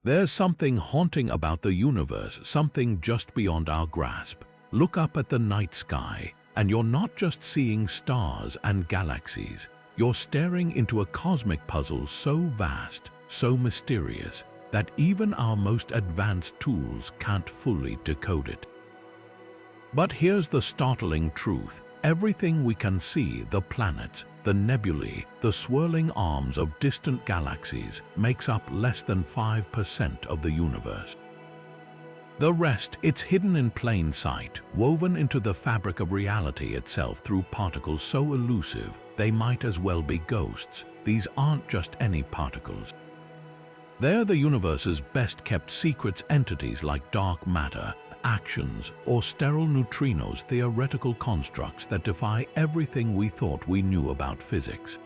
There's something haunting about the universe, something just beyond our grasp. Look up at the night sky, and you're not just seeing stars and galaxies. You're staring into a cosmic puzzle so vast, so mysterious, that even our most advanced tools can't fully decode it. But here's the startling truth. Everything we can see, the planets, the nebulae, the swirling arms of distant galaxies, makes up less than 5% of the universe. The rest, it's hidden in plain sight, woven into the fabric of reality itself through particles so elusive they might as well be ghosts. These aren't just any particles. They're the universe's best-kept secrets, entities like dark matter, axions, or sterile neutrinos, theoretical constructs that defy everything we thought we knew about physics.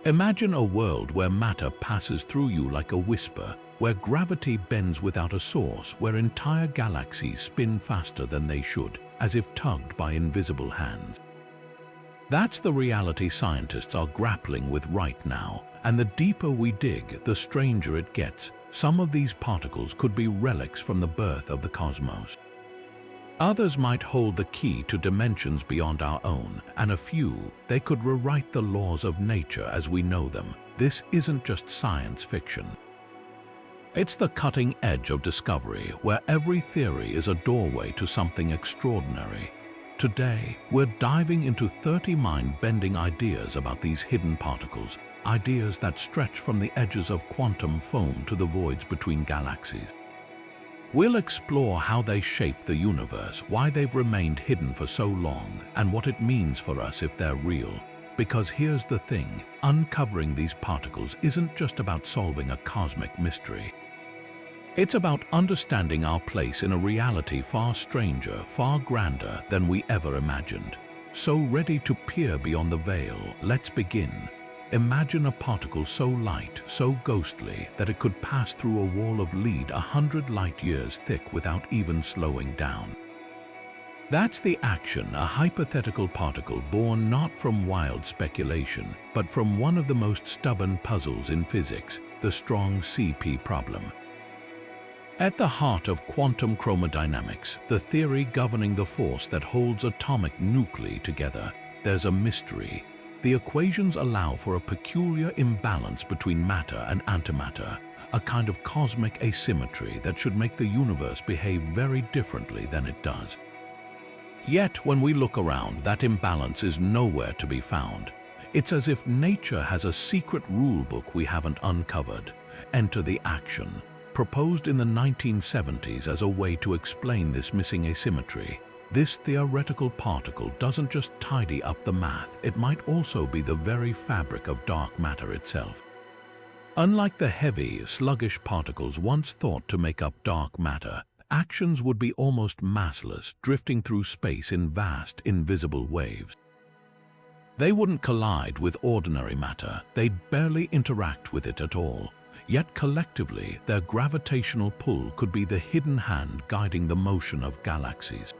Imagine a world where matter passes through you like a whisper, where gravity bends without a source, where entire galaxies spin faster than they should, as if tugged by invisible hands. That's the reality scientists are grappling with right now, and the deeper we dig, the stranger it gets. Some of these particles could be relics from the birth of the cosmos. Others might hold the key to dimensions beyond our own, and a few, they could rewrite the laws of nature as we know them. This isn't just science fiction. It's the cutting edge of discovery, where every theory is a doorway to something extraordinary. Today, we're diving into 30 mind-bending ideas about these hidden particles, ideas that stretch from the edges of quantum foam to the voids between galaxies. We'll explore how they shape the universe, why they've remained hidden for so long, and what it means for us if they're real. Because here's the thing, uncovering these particles isn't just about solving a cosmic mystery. It's about understanding our place in a reality far stranger, far grander than we ever imagined. So ready to peer beyond the veil, let's begin. Imagine a particle so light, so ghostly, that it could pass through a wall of lead 100 light-years thick without even slowing down. That's the axion, a hypothetical particle born not from wild speculation, but from one of the most stubborn puzzles in physics, the strong CP problem. At the heart of quantum chromodynamics, the theory governing the force that holds atomic nuclei together, there's a mystery. The equations allow for a peculiar imbalance between matter and antimatter, a kind of cosmic asymmetry that should make the universe behave very differently than it does. Yet, when we look around, that imbalance is nowhere to be found. It's as if nature has a secret rulebook we haven't uncovered. Enter the axion, proposed in the 1970s as a way to explain this missing asymmetry. This theoretical particle doesn't just tidy up the math, it might also be the very fabric of dark matter itself. Unlike the heavy, sluggish particles once thought to make up dark matter, axions would be almost massless, drifting through space in vast, invisible waves. They wouldn't collide with ordinary matter, they'd barely interact with it at all. Yet collectively, their gravitational pull could be the hidden hand guiding the motion of galaxies.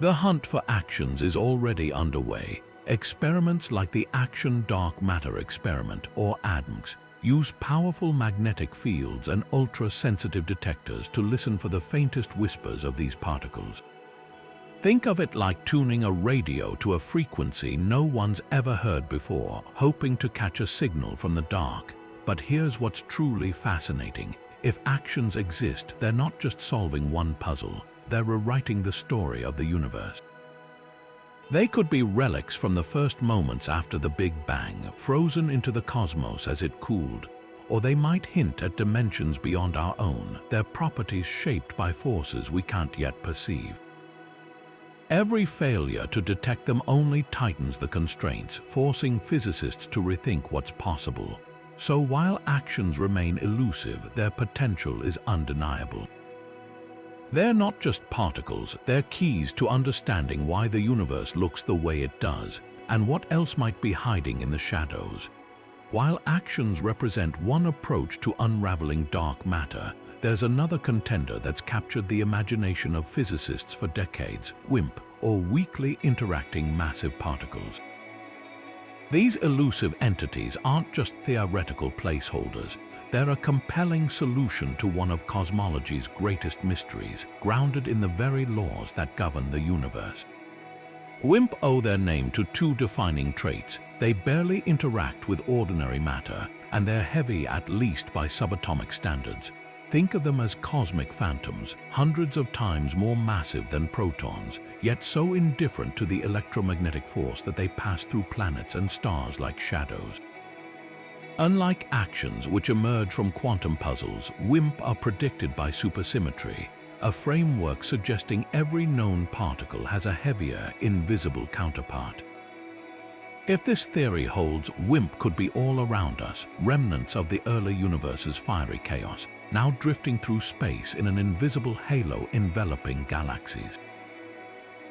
The hunt for axions is already underway. Experiments like the Axion Dark Matter Experiment, or ADMX, use powerful magnetic fields and ultra-sensitive detectors to listen for the faintest whispers of these particles. Think of it like tuning a radio to a frequency no one's ever heard before, hoping to catch a signal from the dark. But here's what's truly fascinating. If axions exist, they're not just solving one puzzle. They're rewriting the story of the universe. They could be relics from the first moments after the Big Bang, frozen into the cosmos as it cooled. Or they might hint at dimensions beyond our own, their properties shaped by forces we can't yet perceive. Every failure to detect them only tightens the constraints, forcing physicists to rethink what's possible. So while axions remain elusive, their potential is undeniable. They're not just particles, they're keys to understanding why the universe looks the way it does, and what else might be hiding in the shadows. While axions represent one approach to unraveling dark matter, there's another contender that's captured the imagination of physicists for decades: WIMP, or weakly interacting massive particles. These elusive entities aren't just theoretical placeholders, they're a compelling solution to one of cosmology's greatest mysteries, grounded in the very laws that govern the universe. WIMP owe their name to two defining traits. They barely interact with ordinary matter, and they're heavy at least by subatomic standards. Think of them as cosmic phantoms, hundreds of times more massive than protons, yet so indifferent to the electromagnetic force that they pass through planets and stars like shadows. Unlike axions, which emerge from quantum puzzles, WIMP are predicted by supersymmetry, a framework suggesting every known particle has a heavier, invisible counterpart. If this theory holds, WIMP could be all around us, remnants of the early universe's fiery chaos, now drifting through space in an invisible halo enveloping galaxies.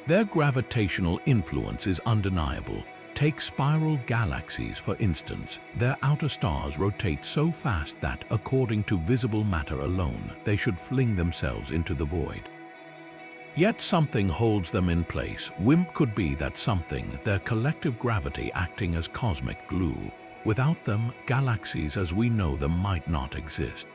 Their gravitational influence is undeniable. Take spiral galaxies, for instance. Their outer stars rotate so fast that, according to visible matter alone, they should fling themselves into the void. Yet something holds them in place. WIMP could be that something, their collective gravity acting as cosmic glue. Without them, galaxies as we know them might not exist.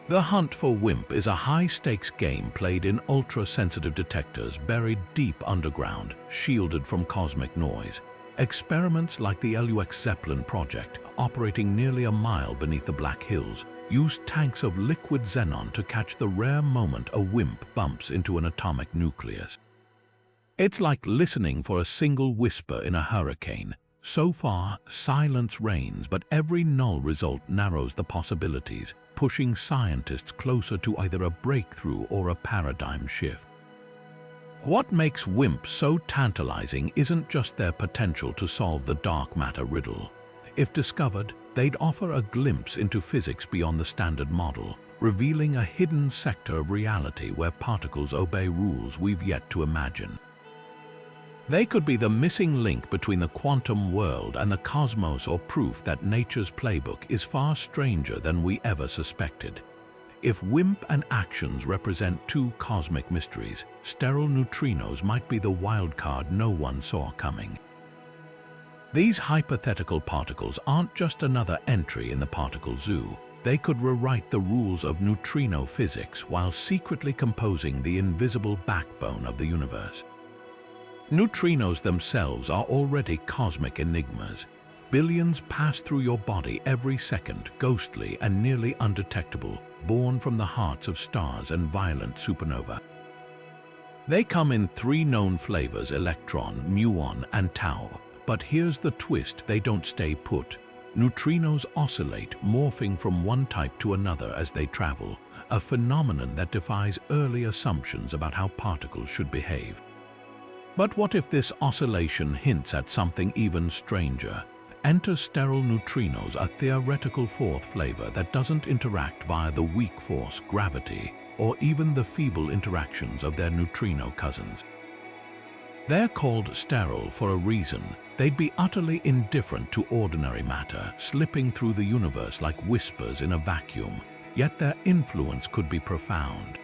The hunt for WIMP is a high-stakes game played in ultra-sensitive detectors buried deep underground, shielded from cosmic noise. Experiments like the LUX Zeppelin project, operating nearly a mile beneath the Black Hills, use tanks of liquid xenon to catch the rare moment a WIMP bumps into an atomic nucleus. It's like listening for a single whisper in a hurricane. So far, silence reigns, but every null result narrows the possibilities, pushing scientists closer to either a breakthrough or a paradigm shift. What makes WIMP so tantalizing isn't just their potential to solve the dark matter riddle. If discovered, they'd offer a glimpse into physics beyond the standard model, revealing a hidden sector of reality where particles obey rules we've yet to imagine. They could be the missing link between the quantum world and the cosmos, or proof that nature's playbook is far stranger than we ever suspected. If WIMP and axions represent two cosmic mysteries, sterile neutrinos might be the wild card no one saw coming. These hypothetical particles aren't just another entry in the particle zoo. They could rewrite the rules of neutrino physics while secretly composing the invisible backbone of the universe. Neutrinos themselves are already cosmic enigmas. Billions pass through your body every second, ghostly and nearly undetectable, born from the hearts of stars and violent supernova. They come in three known flavors: electron, muon, and tau. But here's the twist: they don't stay put. Neutrinos oscillate, morphing from one type to another as they travel, a phenomenon that defies early assumptions about how particles should behave. But what if this oscillation hints at something even stranger? Enter sterile neutrinos, a theoretical fourth flavor that doesn't interact via the weak force, gravity, or even the feeble interactions of their neutrino cousins. They're called sterile for a reason. They'd be utterly indifferent to ordinary matter, slipping through the universe like whispers in a vacuum, yet their influence could be profound.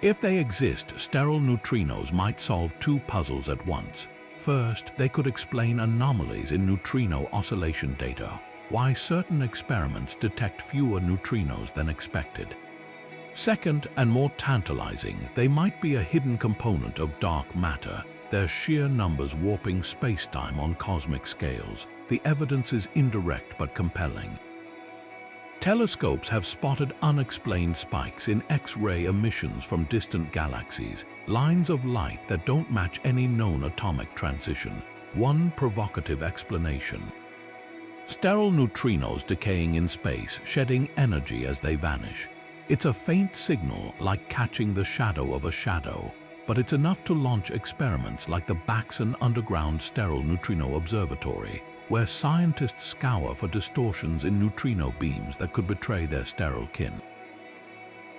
If they exist, sterile neutrinos might solve two puzzles at once. First, they could explain anomalies in neutrino oscillation data, why certain experiments detect fewer neutrinos than expected. Second, and more tantalizing, they might be a hidden component of dark matter, their sheer numbers warping space-time on cosmic scales. The evidence is indirect but compelling. Telescopes have spotted unexplained spikes in X-ray emissions from distant galaxies, lines of light that don't match any known atomic transition. One provocative explanation: sterile neutrinos decaying in space, shedding energy as they vanish. It's a faint signal, like catching the shadow of a shadow, but it's enough to launch experiments like the Baxan Underground Sterile Neutrino Observatory, where scientists scour for distortions in neutrino beams that could betray their sterile kin.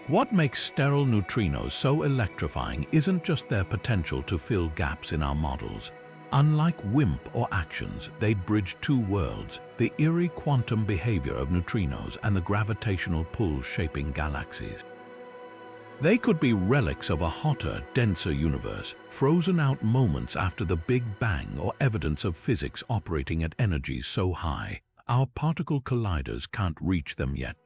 What makes sterile neutrinos so electrifying isn't just their potential to fill gaps in our models. Unlike WIMP or axions, they'd bridge two worlds: the eerie quantum behavior of neutrinos and the gravitational pull shaping galaxies. They could be relics of a hotter, denser universe, frozen out moments after the Big Bang, or evidence of physics operating at energies so high, our particle colliders can't reach them yet.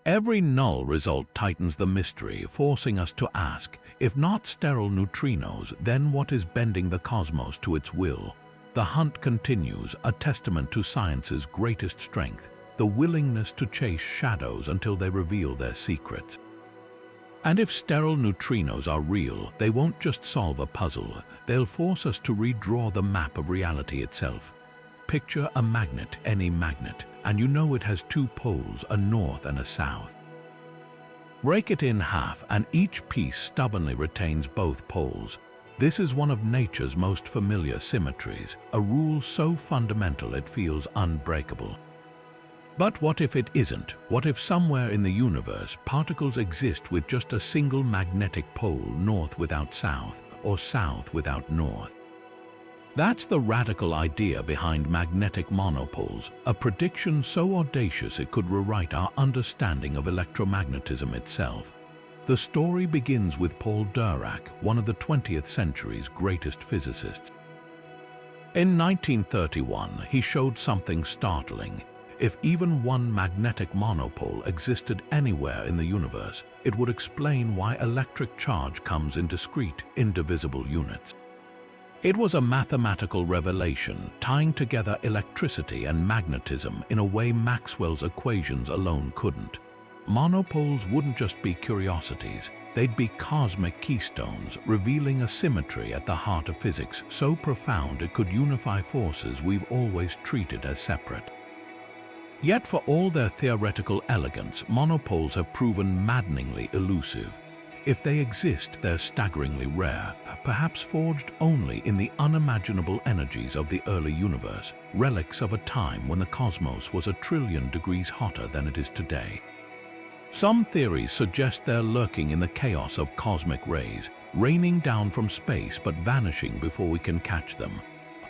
Every null result tightens the mystery, forcing us to ask, if not sterile neutrinos, then what is bending the cosmos to its will? The hunt continues, a testament to science's greatest strength, the willingness to chase shadows until they reveal their secrets. And if sterile neutrinos are real, they won't just solve a puzzle, they'll force us to redraw the map of reality itself. Picture a magnet, any magnet, and you know it has two poles, a north and a south. Break it in half and each piece stubbornly retains both poles. This is one of nature's most familiar symmetries, a rule so fundamental it feels unbreakable. But what if it isn't? What if somewhere in the universe particles exist with just a single magnetic pole, north without south, or south without north? That's the radical idea behind magnetic monopoles, a prediction so audacious it could rewrite our understanding of electromagnetism itself. The story begins with Paul Dirac, one of the 20th century's greatest physicists. In 1931, he showed something startling. If even one magnetic monopole existed anywhere in the universe, it would explain why electric charge comes in discrete, indivisible units. It was a mathematical revelation, tying together electricity and magnetism in a way Maxwell's equations alone couldn't. Monopoles wouldn't just be curiosities, they'd be cosmic keystones, revealing a symmetry at the heart of physics so profound it could unify forces we've always treated as separate. Yet for all their theoretical elegance, monopoles have proven maddeningly elusive. If they exist, they're staggeringly rare, perhaps forged only in the unimaginable energies of the early universe, relics of a time when the cosmos was 1 trillion degrees hotter than it is today. Some theories suggest they're lurking in the chaos of cosmic rays, raining down from space but vanishing before we can catch them.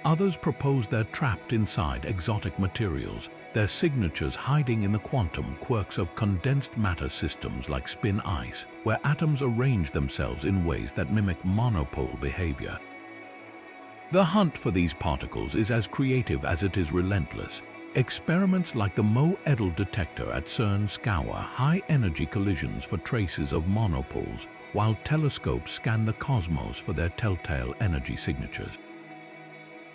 Others propose they're trapped inside exotic materials, their signatures hiding in the quantum quirks of condensed matter systems like spin ice, where atoms arrange themselves in ways that mimic monopole behavior. The hunt for these particles is as creative as it is relentless. Experiments like the Mo-Edel detector at CERN scour high-energy collisions for traces of monopoles, while telescopes scan the cosmos for their telltale energy signatures.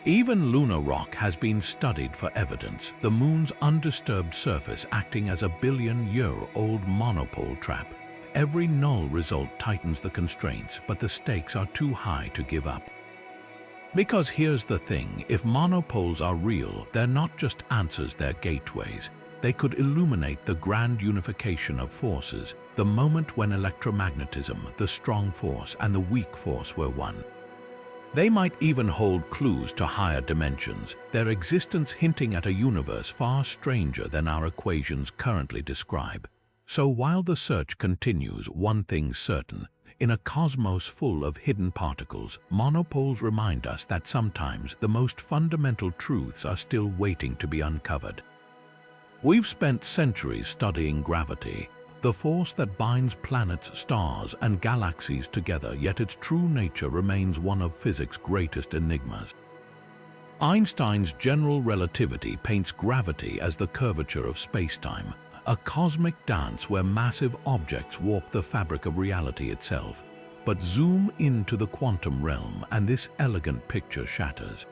Even lunar rock has been studied for evidence, the moon's undisturbed surface acting as a billion-year-old monopole trap. Every null result tightens the constraints, but the stakes are too high to give up. Because here's the thing, if monopoles are real, they're not just answers, they're gateways. They could illuminate the grand unification of forces, the moment when electromagnetism, the strong force, and the weak force were one. They might even hold clues to higher dimensions, their existence hinting at a universe far stranger than our equations currently describe. So while the search continues, one thing's certain. In a cosmos full of hidden particles, monopoles remind us that sometimes the most fundamental truths are still waiting to be uncovered. We've spent centuries studying gravity, the force that binds planets, stars, and galaxies together, yet its true nature remains one of physics' greatest enigmas. Einstein's general relativity paints gravity as the curvature of space-time, a cosmic dance where massive objects warp the fabric of reality itself. But zoom into the quantum realm and this elegant picture shatters.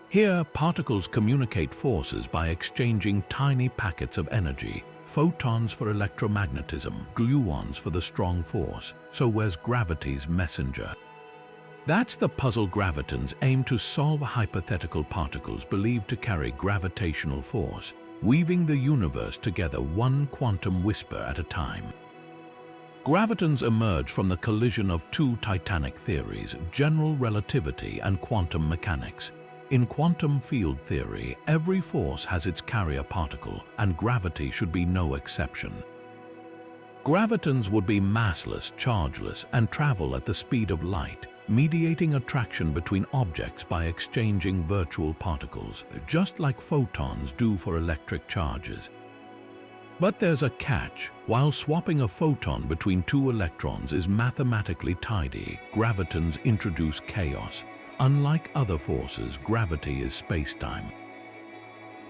Here, particles communicate forces by exchanging tiny packets of energy, photons for electromagnetism, gluons for the strong force. So where's gravity's messenger? That's the puzzle Gravitons aim to solve, hypothetical particles believed to carry gravitational force, weaving the universe together one quantum whisper at a time. Gravitons emerge from the collision of two titanic theories, general relativity and quantum mechanics. In quantum field theory, every force has its carrier particle, and gravity should be no exception. Gravitons would be massless, chargeless, and travel at the speed of light, mediating attraction between objects by exchanging virtual particles, just like photons do for electric charges. But there's a catch. While swapping a photon between two electrons is mathematically tidy, gravitons introduce chaos. Unlike other forces, gravity is space-time.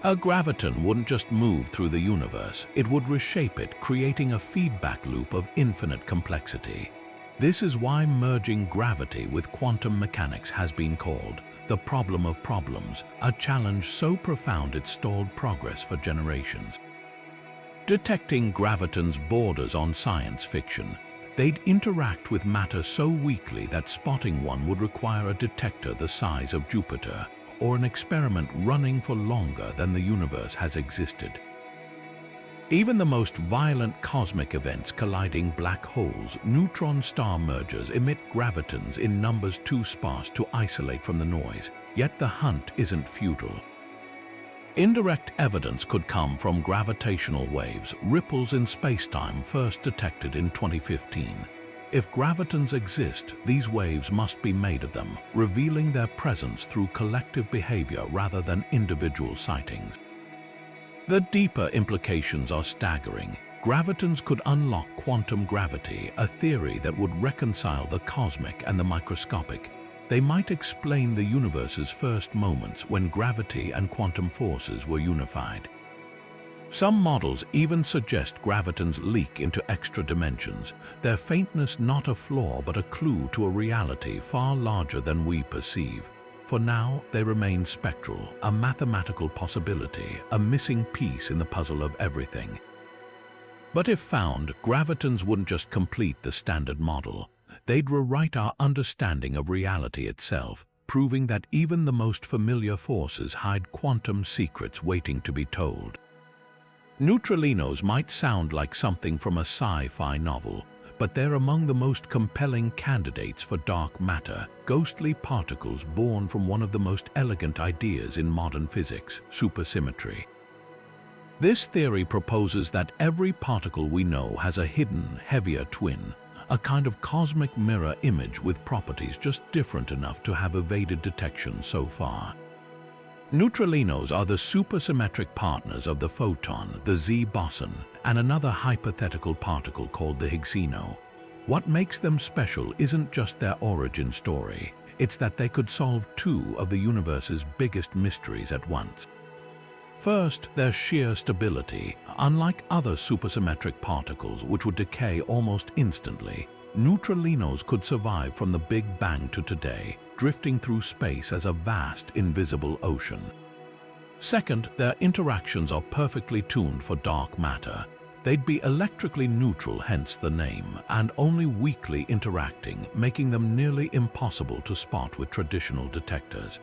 A graviton wouldn't just move through the universe, it would reshape it, creating a feedback loop of infinite complexity. This is why merging gravity with quantum mechanics has been called the problem of problems, a challenge so profound it stalled progress for generations. Detecting gravitons borders on science fiction. They'd interact with matter so weakly that spotting one would require a detector the size of Jupiter, or an experiment running for longer than the universe has existed. Even the most violent cosmic events colliding black holes, neutron star mergers emit gravitons in numbers too sparse to isolate from the noise, yet the hunt isn't futile. Indirect evidence could come from gravitational waves, ripples in spacetime first detected in 2015. If gravitons exist, these waves must be made of them, revealing their presence through collective behavior rather than individual sightings. The deeper implications are staggering. Gravitons could unlock quantum gravity, a theory that would reconcile the cosmic and the microscopic. They might explain the universe's first moments when gravity and quantum forces were unified. Some models even suggest gravitons leak into extra dimensions, their faintness not a flaw but a clue to a reality far larger than we perceive. For now, they remain spectral, a mathematical possibility, a missing piece in the puzzle of everything. But if found, gravitons wouldn't just complete the standard model. They'd rewrite our understanding of reality itself, proving that even the most familiar forces hide quantum secrets waiting to be told. Neutralinos might sound like something from a sci-fi novel, but they're among the most compelling candidates for dark matter, ghostly particles born from one of the most elegant ideas in modern physics, supersymmetry. This theory proposes that every particle we know has a hidden, heavier twin, a kind of cosmic mirror image with properties just different enough to have evaded detection so far. Neutralinos are the supersymmetric partners of the photon, the Z boson, and another hypothetical particle called the Higgsino. What makes them special isn't just their origin story, it's that they could solve two of the universe's biggest mysteries at once. First, their sheer stability. Unlike other supersymmetric particles which would decay almost instantly, neutralinos could survive from the Big Bang to today, drifting through space as a vast, invisible ocean. Second, their interactions are perfectly tuned for dark matter. They'd be electrically neutral, hence the name, and only weakly interacting, making them nearly impossible to spot with traditional detectors.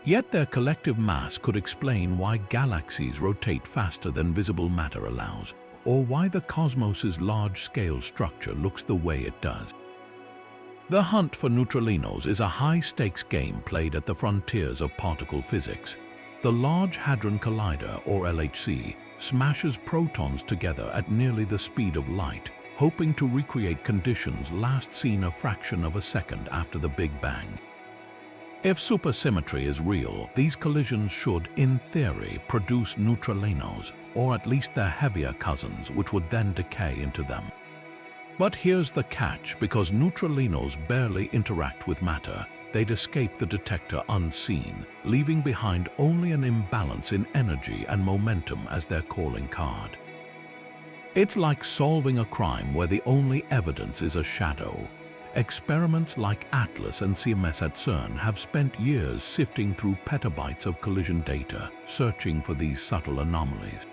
Yet their collective mass could explain why galaxies rotate faster than visible matter allows, or why the cosmos's large-scale structure looks the way it does. The hunt for neutralinos is a high-stakes game played at the frontiers of particle physics. The Large Hadron Collider, or LHC, smashes protons together at nearly the speed of light, hoping to recreate conditions last seen a fraction of a second after the Big Bang. If supersymmetry is real, these collisions should, in theory, produce neutralinos, or at least their heavier cousins, which would then decay into them. But here's the catch: because neutralinos barely interact with matter, they'd escape the detector unseen, leaving behind only an imbalance in energy and momentum as their calling card. It's like solving a crime where the only evidence is a shadow. Experiments like ATLAS and CMS at CERN have spent years sifting through petabytes of collision data, searching for these subtle anomalies.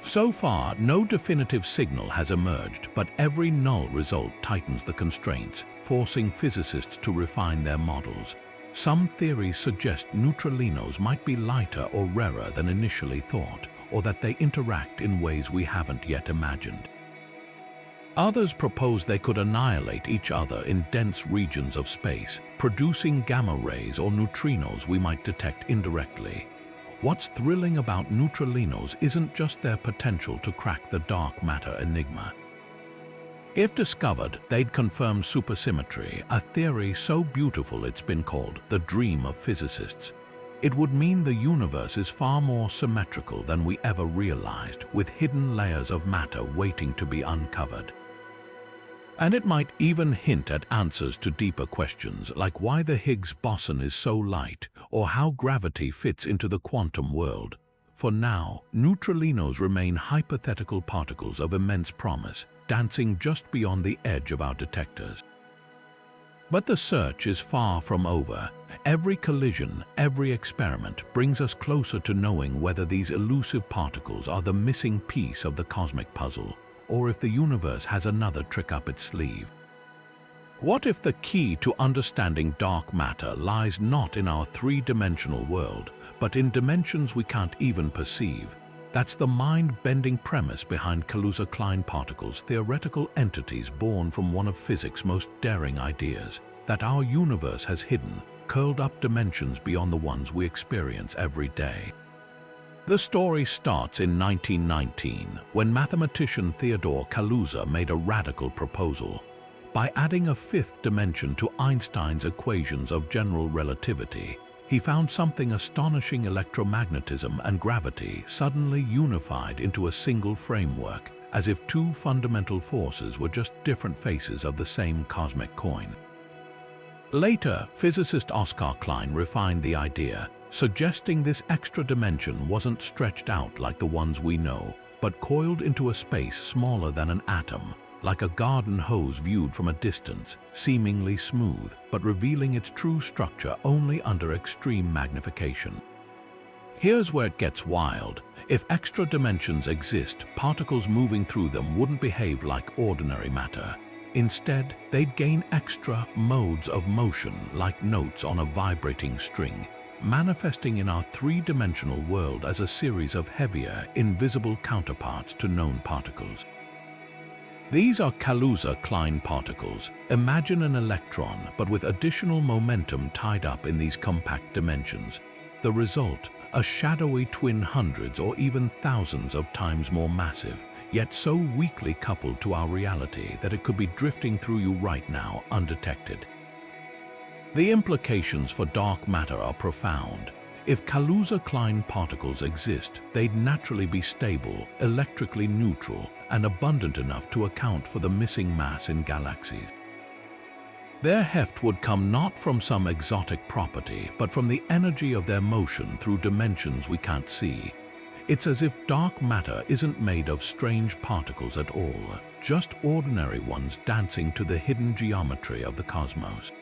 So far, no definitive signal has emerged, but every null result tightens the constraints, forcing physicists to refine their models. Some theories suggest neutralinos might be lighter or rarer than initially thought, or that they interact in ways we haven't yet imagined. Others propose they could annihilate each other in dense regions of space, producing gamma rays or neutrinos we might detect indirectly. What's thrilling about neutralinos isn't just their potential to crack the dark matter enigma. If discovered, they'd confirm supersymmetry, a theory so beautiful it's been called the dream of physicists. It would mean the universe is far more symmetrical than we ever realized, with hidden layers of matter waiting to be uncovered. And it might even hint at answers to deeper questions like why the Higgs boson is so light or how gravity fits into the quantum world. For now, neutralinos remain hypothetical particles of immense promise, dancing just beyond the edge of our detectors. But the search is far from over. Every collision, every experiment brings us closer to knowing whether these elusive particles are the missing piece of the cosmic puzzle, or if the universe has another trick up its sleeve. What if the key to understanding dark matter lies not in our three-dimensional world, but in dimensions we can't even perceive? That's the mind-bending premise behind Kaluza-Klein particles, theoretical entities born from one of physics' most daring ideas, that our universe has hidden, curled-up dimensions beyond the ones we experience every day. The story starts in 1919, when mathematician Theodore Kaluza made a radical proposal. By adding a fifth dimension to Einstein's equations of general relativity, he found something astonishing: electromagnetism and gravity suddenly unified into a single framework, as if two fundamental forces were just different faces of the same cosmic coin. Later, physicist Oscar Klein refined the idea, suggesting this extra dimension wasn't stretched out like the ones we know, but coiled into a space smaller than an atom, like a garden hose viewed from a distance, seemingly smooth, but revealing its true structure only under extreme magnification. Here's where it gets wild. If extra dimensions exist, particles moving through them wouldn't behave like ordinary matter. Instead, they'd gain extra modes of motion like notes on a vibrating string, manifesting in our three-dimensional world as a series of heavier, invisible counterparts to known particles. These are Kaluza-Klein particles. Imagine an electron, but with additional momentum tied up in these compact dimensions. The result, a shadowy twin hundreds or even thousands of times more massive, yet so weakly coupled to our reality that it could be drifting through you right now undetected. The implications for dark matter are profound. If Kaluza-Klein particles exist, they'd naturally be stable, electrically neutral, and abundant enough to account for the missing mass in galaxies. Their heft would come not from some exotic property, but from the energy of their motion through dimensions we can't see. It's as if dark matter isn't made of strange particles at all, just ordinary ones dancing to the hidden geometry of the cosmos.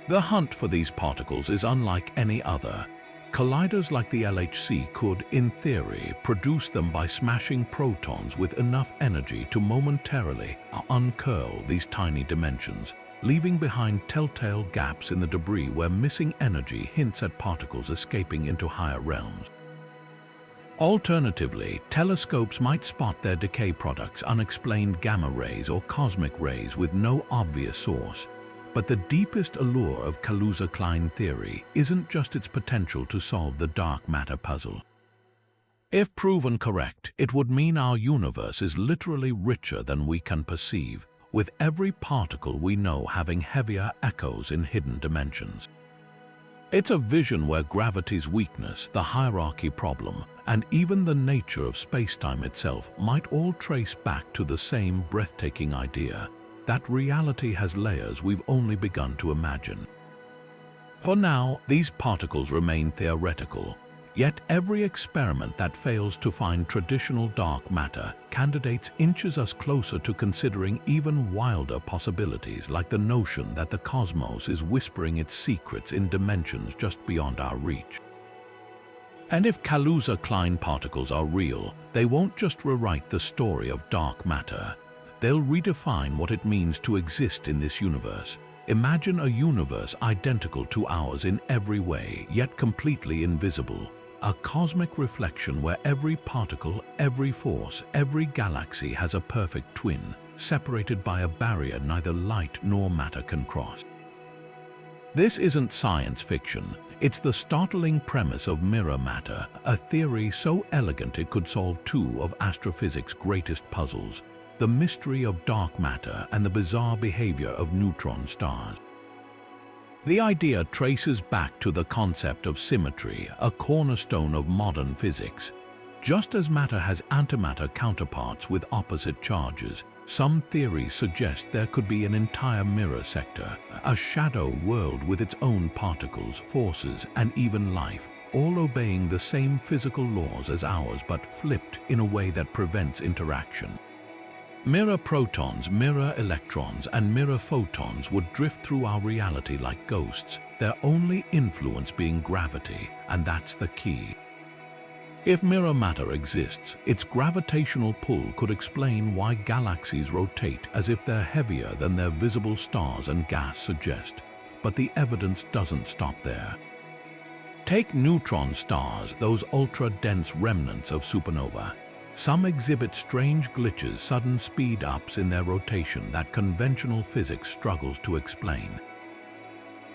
The hunt for these particles is unlike any other. Colliders like the LHC could, in theory, produce them by smashing protons with enough energy to momentarily uncurl these tiny dimensions, leaving behind telltale gaps in the debris where missing energy hints at particles escaping into higher realms. Alternatively, telescopes might spot their decay products, unexplained gamma rays or cosmic rays with no obvious source. But the deepest allure of Kaluza-Klein theory isn't just its potential to solve the dark matter puzzle. If proven correct, it would mean our universe is literally richer than we can perceive, with every particle we know having heavier echoes in hidden dimensions. It's a vision where gravity's weakness, the hierarchy problem, and even the nature of spacetime itself might all trace back to the same breathtaking idea: that reality has layers we've only begun to imagine. For now, these particles remain theoretical, yet every experiment that fails to find traditional dark matter candidates inches us closer to considering even wilder possibilities, like the notion that the cosmos is whispering its secrets in dimensions just beyond our reach. And if Kaluza-Klein particles are real, they won't just rewrite the story of dark matter. They'll redefine what it means to exist in this universe. Imagine a universe identical to ours in every way, yet completely invisible. A cosmic reflection where every particle, every force, every galaxy has a perfect twin, separated by a barrier neither light nor matter can cross. This isn't science fiction. It's the startling premise of mirror matter, a theory so elegant it could solve two of astrophysics' greatest puzzles: the mystery of dark matter and the bizarre behavior of neutron stars. The idea traces back to the concept of symmetry, a cornerstone of modern physics. Just as matter has antimatter counterparts with opposite charges, Some theories suggest there could be an entire mirror sector, a shadow world with its own particles, forces, and even life, all obeying the same physical laws as ours but flipped in a way that prevents interaction. Mirror protons, mirror electrons, and mirror photons would drift through our reality like ghosts, their only influence being gravity, and that's the key. If mirror matter exists, its gravitational pull could explain why galaxies rotate as if they're heavier than their visible stars and gas suggest. But the evidence doesn't stop there. Take neutron stars, those ultra-dense remnants of supernova. Some exhibit strange glitches, sudden speed-ups in their rotation that conventional physics struggles to explain.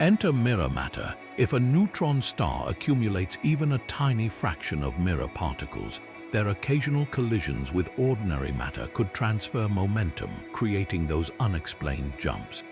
Enter mirror matter. If a neutron star accumulates even a tiny fraction of mirror particles, their occasional collisions with ordinary matter could transfer momentum, creating those unexplained jumps.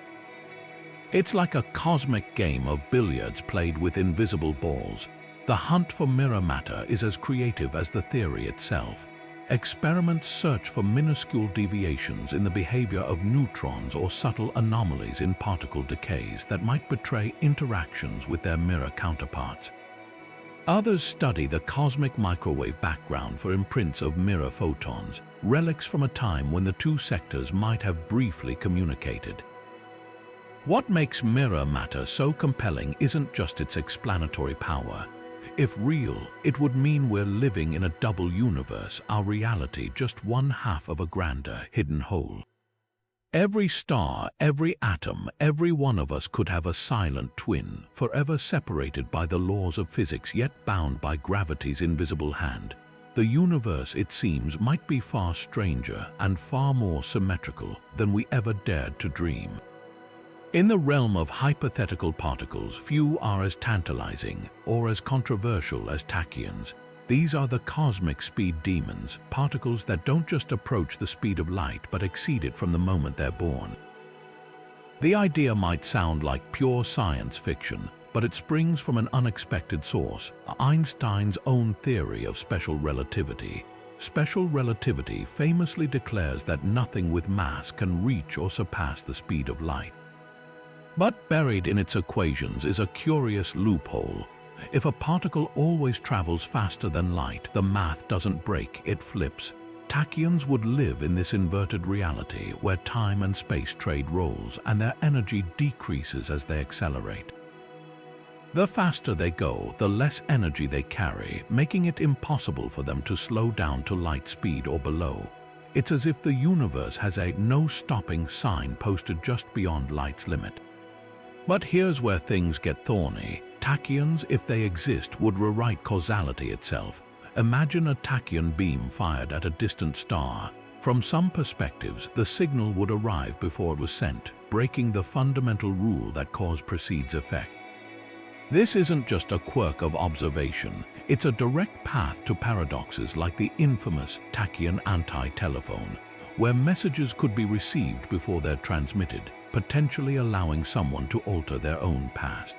It's like a cosmic game of billiards played with invisible balls. The hunt for mirror matter is as creative as the theory itself. Experiments search for minuscule deviations in the behavior of neutrons or subtle anomalies in particle decays that might betray interactions with their mirror counterparts. Others study the cosmic microwave background for imprints of mirror photons, relics from a time when the two sectors might have briefly communicated. What makes mirror matter so compelling isn't just its explanatory power. If real, it would mean we're living in a double universe, our reality just one half of a grander, hidden whole. Every star, every atom, every one of us could have a silent twin, forever separated by the laws of physics yet bound by gravity's invisible hand. The universe, it seems, might be far stranger and far more symmetrical than we ever dared to dream. In the realm of hypothetical particles, few are as tantalizing or as controversial as tachyons. These are the cosmic speed demons, particles that don't just approach the speed of light but exceed it from the moment they're born. The idea might sound like pure science fiction, but it springs from an unexpected source, Einstein's own theory of special relativity. Special relativity famously declares that nothing with mass can reach or surpass the speed of light. But buried in its equations is a curious loophole. If a particle always travels faster than light, the math doesn't break, it flips. Tachyons would live in this inverted reality where time and space trade roles and their energy decreases as they accelerate. The faster they go, the less energy they carry, making it impossible for them to slow down to light speed or below. It's as if the universe has a no-stopping sign posted just beyond light's limit. But here's where things get thorny. Tachyons, if they exist, would rewrite causality itself. Imagine a tachyon beam fired at a distant star. From some perspectives, the signal would arrive before it was sent, breaking the fundamental rule that cause precedes effect. This isn't just a quirk of observation. It's a direct path to paradoxes like the infamous tachyon anti-telephone, where messages could be received before they're transmitted, potentially allowing someone to alter their own past.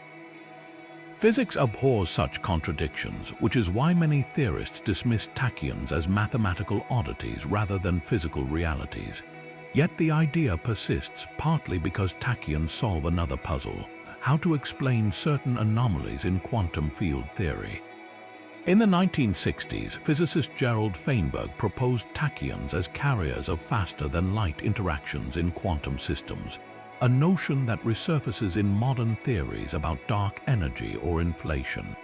Physics abhors such contradictions, which is why many theorists dismiss tachyons as mathematical oddities rather than physical realities. Yet the idea persists, partly because tachyons solve another puzzle: how to explain certain anomalies in quantum field theory. In the 1960s, physicist Gerald Feinberg proposed tachyons as carriers of faster-than-light interactions in quantum systems, a notion that resurfaces in modern theories about dark energy or inflation.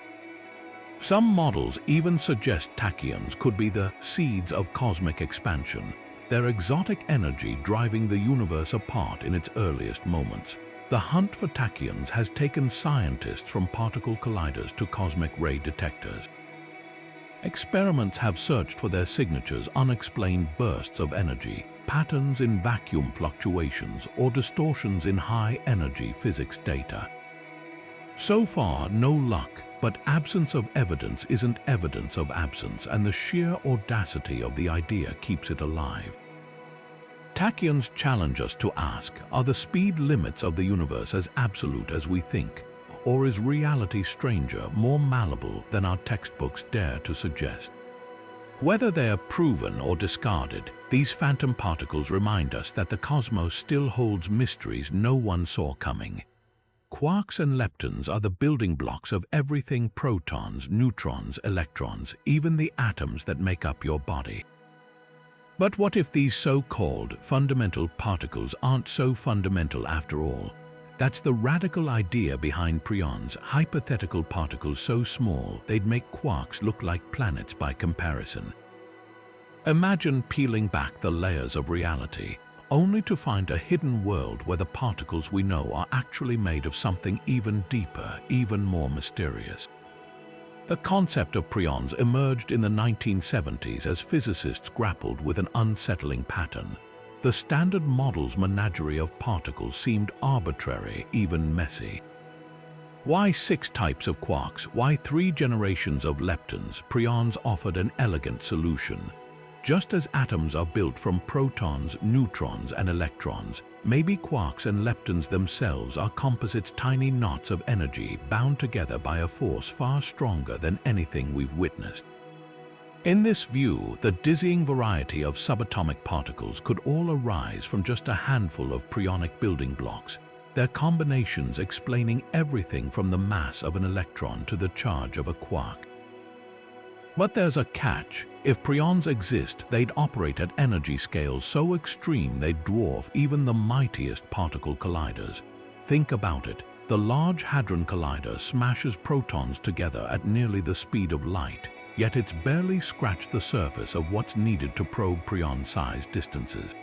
Some models even suggest tachyons could be the seeds of cosmic expansion, their exotic energy driving the universe apart in its earliest moments. The hunt for tachyons has taken scientists from particle colliders to cosmic ray detectors. Experiments have searched for their signatures, unexplained bursts of energy, patterns in vacuum fluctuations, or distortions in high-energy physics data. So far, no luck, but absence of evidence isn't evidence of absence, and the sheer audacity of the idea keeps it alive. Tachyons challenge us to ask, are the speed limits of the universe as absolute as we think? Or is reality stranger, more malleable than our textbooks dare to suggest? Whether they are proven or discarded, these phantom particles remind us that the cosmos still holds mysteries no one saw coming. Quarks and leptons are the building blocks of everything: protons, neutrons, electrons, even the atoms that make up your body. But what if these so-called fundamental particles aren't so fundamental after all? That's the radical idea behind preons, hypothetical particles so small they'd make quarks look like planets by comparison. Imagine peeling back the layers of reality, only to find a hidden world where the particles we know are actually made of something even deeper, even more mysterious. The concept of preons emerged in the 1970s as physicists grappled with an unsettling pattern. The standard model's menagerie of particles seemed arbitrary, even messy. Why 6 types of quarks? Why 3 generations of leptons? Preons offered an elegant solution. Just as atoms are built from protons, neutrons, and electrons, maybe quarks and leptons themselves are composites, tiny knots of energy bound together by a force far stronger than anything we've witnessed. In this view, the dizzying variety of subatomic particles could all arise from just a handful of preonic building blocks, their combinations explaining everything from the mass of an electron to the charge of a quark. But there's a catch. If preons exist, they'd operate at energy scales so extreme they'd dwarf even the mightiest particle colliders. Think about it. The Large Hadron Collider smashes protons together at nearly the speed of light, yet it's barely scratched the surface of what's needed to probe preon-sized distances.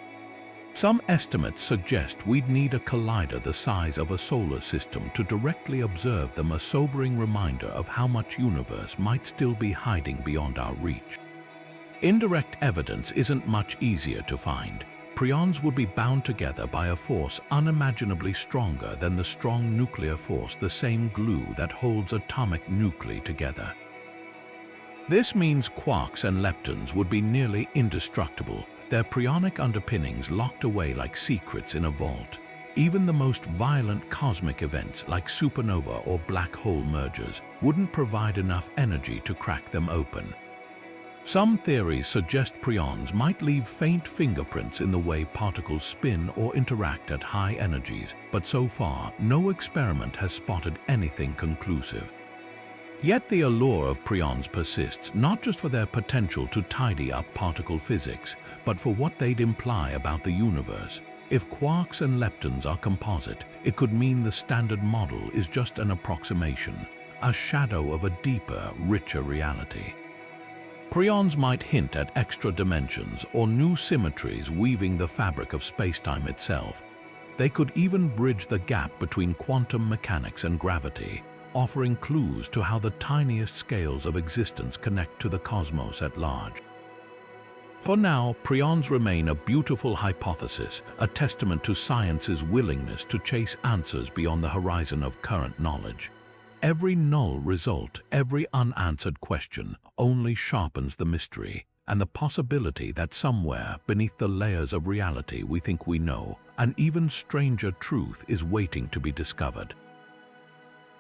Some estimates suggest we'd need a collider the size of a solar system to directly observe them, a sobering reminder of how much universe might still be hiding beyond our reach. Indirect evidence isn't much easier to find. Preons would be bound together by a force unimaginably stronger than the strong nuclear force, the same glue that holds atomic nuclei together. This means quarks and leptons would be nearly indestructible, their preonic underpinnings locked away like secrets in a vault. Even the most violent cosmic events like supernova or black hole mergers wouldn't provide enough energy to crack them open. Some theories suggest preons might leave faint fingerprints in the way particles spin or interact at high energies, but so far, no experiment has spotted anything conclusive. Yet the allure of preons persists, not just for their potential to tidy up particle physics, but for what they'd imply about the universe. If quarks and leptons are composite, it could mean the standard model is just an approximation, a shadow of a deeper, richer reality. Preons might hint at extra dimensions or new symmetries weaving the fabric of spacetime itself. They could even bridge the gap between quantum mechanics and gravity, offering clues to how the tiniest scales of existence connect to the cosmos at large. For now, preons remain a beautiful hypothesis, a testament to science's willingness to chase answers beyond the horizon of current knowledge. Every null result, every unanswered question, only sharpens the mystery and the possibility that somewhere beneath the layers of reality we think we know, an even stranger truth is waiting to be discovered.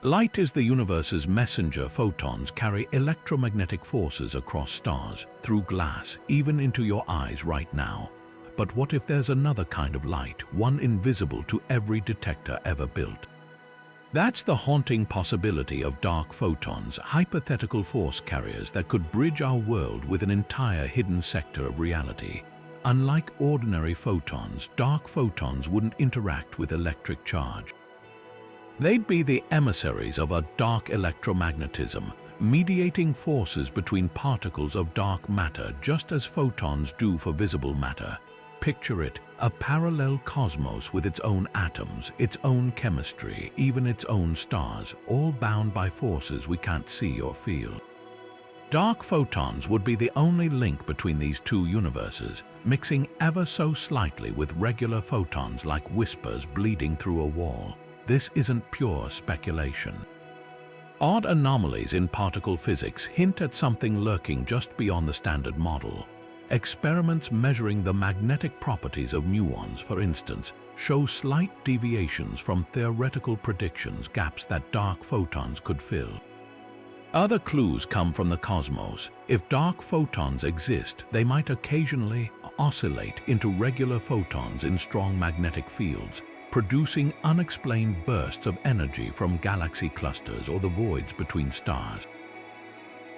Light is the universe's messenger. Photons carry electromagnetic forces across stars, through glass, even into your eyes right now. But what if there's another kind of light, one invisible to every detector ever built? That's the haunting possibility of dark photons, hypothetical force carriers that could bridge our world with an entire hidden sector of reality. Unlike ordinary photons, dark photons wouldn't interact with electric charge. They'd be the emissaries of a dark electromagnetism, mediating forces between particles of dark matter just as photons do for visible matter. Picture it, a parallel cosmos with its own atoms, its own chemistry, even its own stars, all bound by forces we can't see or feel. Dark photons would be the only link between these two universes, mixing ever so slightly with regular photons like whispers bleeding through a wall. This isn't pure speculation. Odd anomalies in particle physics hint at something lurking just beyond the standard model. Experiments measuring the magnetic properties of muons, for instance, show slight deviations from theoretical predictions, gaps that dark photons could fill. Other clues come from the cosmos. If dark photons exist, they might occasionally oscillate into regular photons in strong magnetic fields, producing unexplained bursts of energy from galaxy clusters or the voids between stars.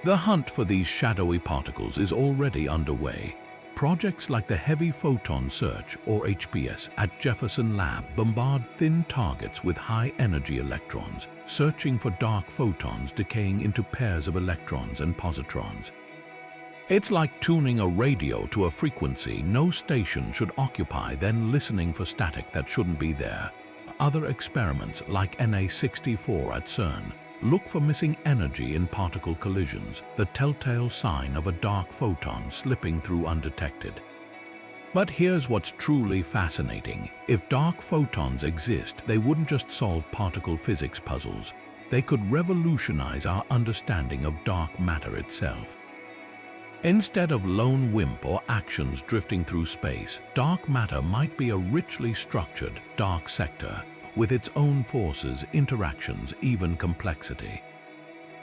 The hunt for these shadowy particles is already underway. Projects like the Heavy Photon Search, or HPS, at Jefferson Lab bombard thin targets with high-energy electrons, searching for dark photons decaying into pairs of electrons and positrons. It's like tuning a radio to a frequency no station should occupy, then listening for static that shouldn't be there. Other experiments, like NA64 at CERN, look for missing energy in particle collisions, the telltale sign of a dark photon slipping through undetected. But here's what's truly fascinating. If dark photons exist, they wouldn't just solve particle physics puzzles. They could revolutionize our understanding of dark matter itself. Instead of lone WIMP or axions drifting through space, dark matter might be a richly structured dark sector with its own forces, interactions, even complexity.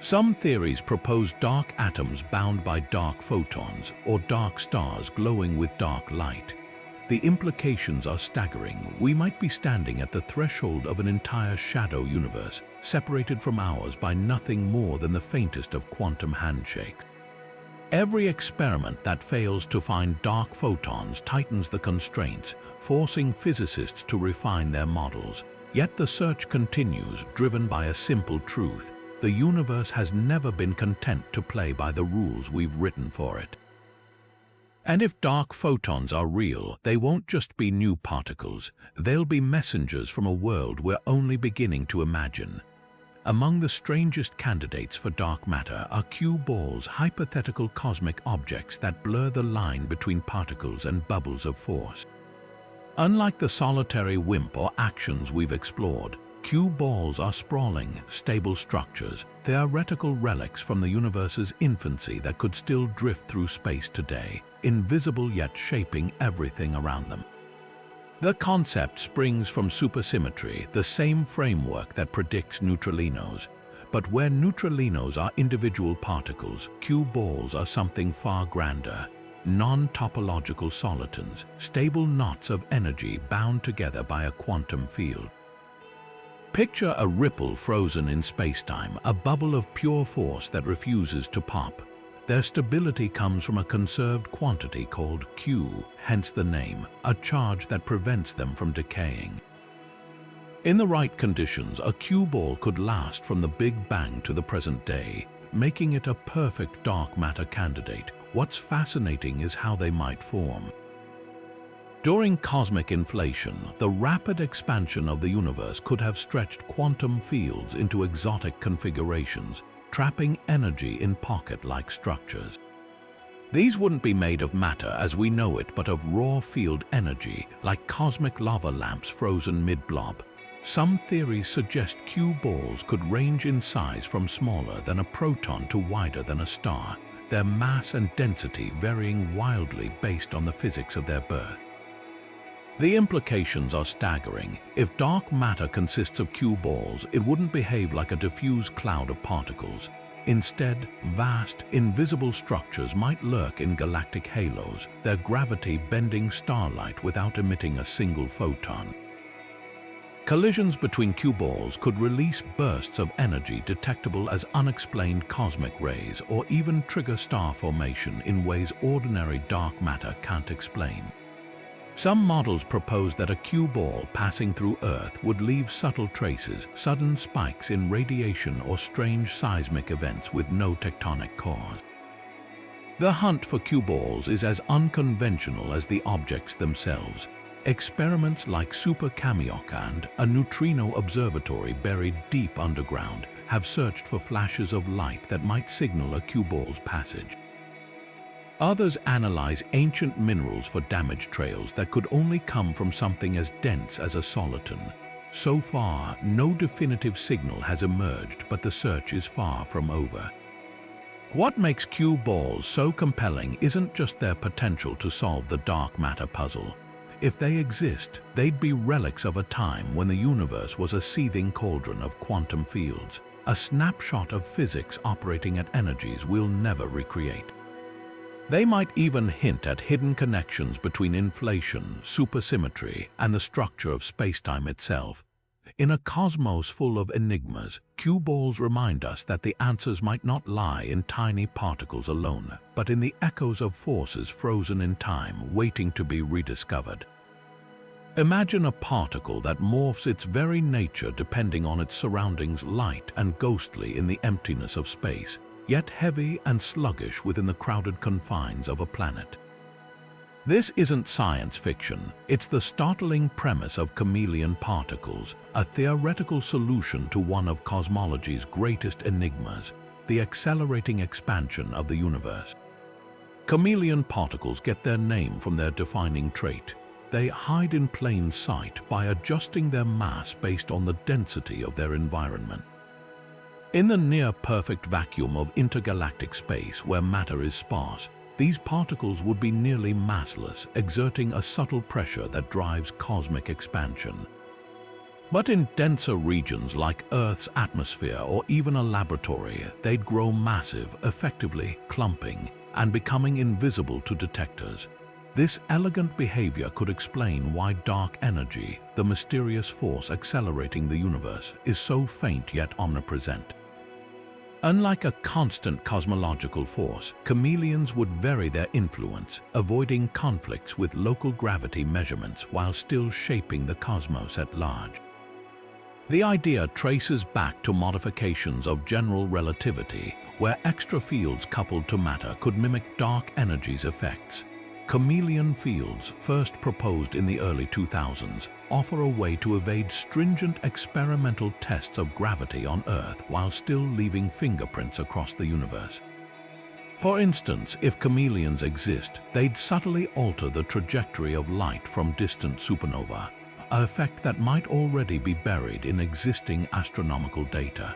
Some theories propose dark atoms bound by dark photons or dark stars glowing with dark light. The implications are staggering. We might be standing at the threshold of an entire shadow universe, separated from ours by nothing more than the faintest of quantum handshakes. Every experiment that fails to find dark photons tightens the constraints, forcing physicists to refine their models. Yet the search continues, driven by a simple truth. The universe has never been content to play by the rules we've written for it. And if dark photons are real, they won't just be new particles. They'll be messengers from a world we're only beginning to imagine. Among the strangest candidates for dark matter are cue balls, hypothetical cosmic objects that blur the line between particles and bubbles of force. Unlike the solitary WIMP or axions we've explored, cue balls are sprawling, stable structures, theoretical relics from the universe's infancy that could still drift through space today, invisible yet shaping everything around them. The concept springs from supersymmetry, the same framework that predicts neutralinos. But where neutralinos are individual particles, cue balls are something far grander. Non-topological solitons, stable knots of energy bound together by a quantum field. Picture a ripple frozen in spacetime, a bubble of pure force that refuses to pop. Their stability comes from a conserved quantity called Q, hence the name, a charge that prevents them from decaying. In the right conditions, a cue ball could last from the Big Bang to the present day, making it a perfect dark matter candidate. What's fascinating is how they might form. During cosmic inflation, the rapid expansion of the universe could have stretched quantum fields into exotic configurations, trapping energy in pocket-like structures. These wouldn't be made of matter as we know it, but of raw field energy, like cosmic lava lamps frozen mid-blob. Some theories suggest cue balls could range in size from smaller than a proton to wider than a star, their mass and density varying wildly based on the physics of their birth. The implications are staggering. If dark matter consists of cue balls, it wouldn't behave like a diffuse cloud of particles. Instead, vast, invisible structures might lurk in galactic halos, their gravity bending starlight without emitting a single photon. Collisions between cue balls could release bursts of energy detectable as unexplained cosmic rays, or even trigger star formation in ways ordinary dark matter can't explain. Some models propose that a cue ball passing through Earth would leave subtle traces, sudden spikes in radiation or strange seismic events with no tectonic cause. The hunt for cue balls is as unconventional as the objects themselves. Experiments like Super Kamiokande, a neutrino observatory buried deep underground, have searched for flashes of light that might signal a cue ball's passage. Others analyze ancient minerals for damage trails that could only come from something as dense as a soliton. So far, no definitive signal has emerged, but the search is far from over. What makes cue balls so compelling isn't just their potential to solve the dark matter puzzle. If they exist, they'd be relics of a time when the universe was a seething cauldron of quantum fields. a snapshot of physics operating at energies we'll never recreate. They might even hint at hidden connections between inflation, supersymmetry, and the structure of spacetime itself. In a cosmos full of enigmas, cue balls remind us that the answers might not lie in tiny particles alone, but in the echoes of forces frozen in time, waiting to be rediscovered. Imagine a particle that morphs its very nature depending on its surroundings, light and ghostly in the emptiness of space, yet heavy and sluggish within the crowded confines of a planet. This isn't science fiction, it's the startling premise of chameleon particles, a theoretical solution to one of cosmology's greatest enigmas, the accelerating expansion of the universe. Chameleon particles get their name from their defining trait. They hide in plain sight by adjusting their mass based on the density of their environment. In the near-perfect vacuum of intergalactic space where matter is sparse, these particles would be nearly massless, exerting a subtle pressure that drives cosmic expansion. But in denser regions like Earth's atmosphere or even a laboratory, they'd grow massive, effectively clumping and becoming invisible to detectors. This elegant behavior could explain why dark energy, the mysterious force accelerating the universe, is so faint yet omnipresent. Unlike a constant cosmological force, chameleons would vary their influence, avoiding conflicts with local gravity measurements while still shaping the cosmos at large. The idea traces back to modifications of general relativity, where extra fields coupled to matter could mimic dark energy's effects. Chameleon fields, first proposed in the early 2000s, offer a way to evade stringent experimental tests of gravity on Earth while still leaving fingerprints across the universe. For instance, if chameleons exist, they'd subtly alter the trajectory of light from distant supernova, an effect that might already be buried in existing astronomical data.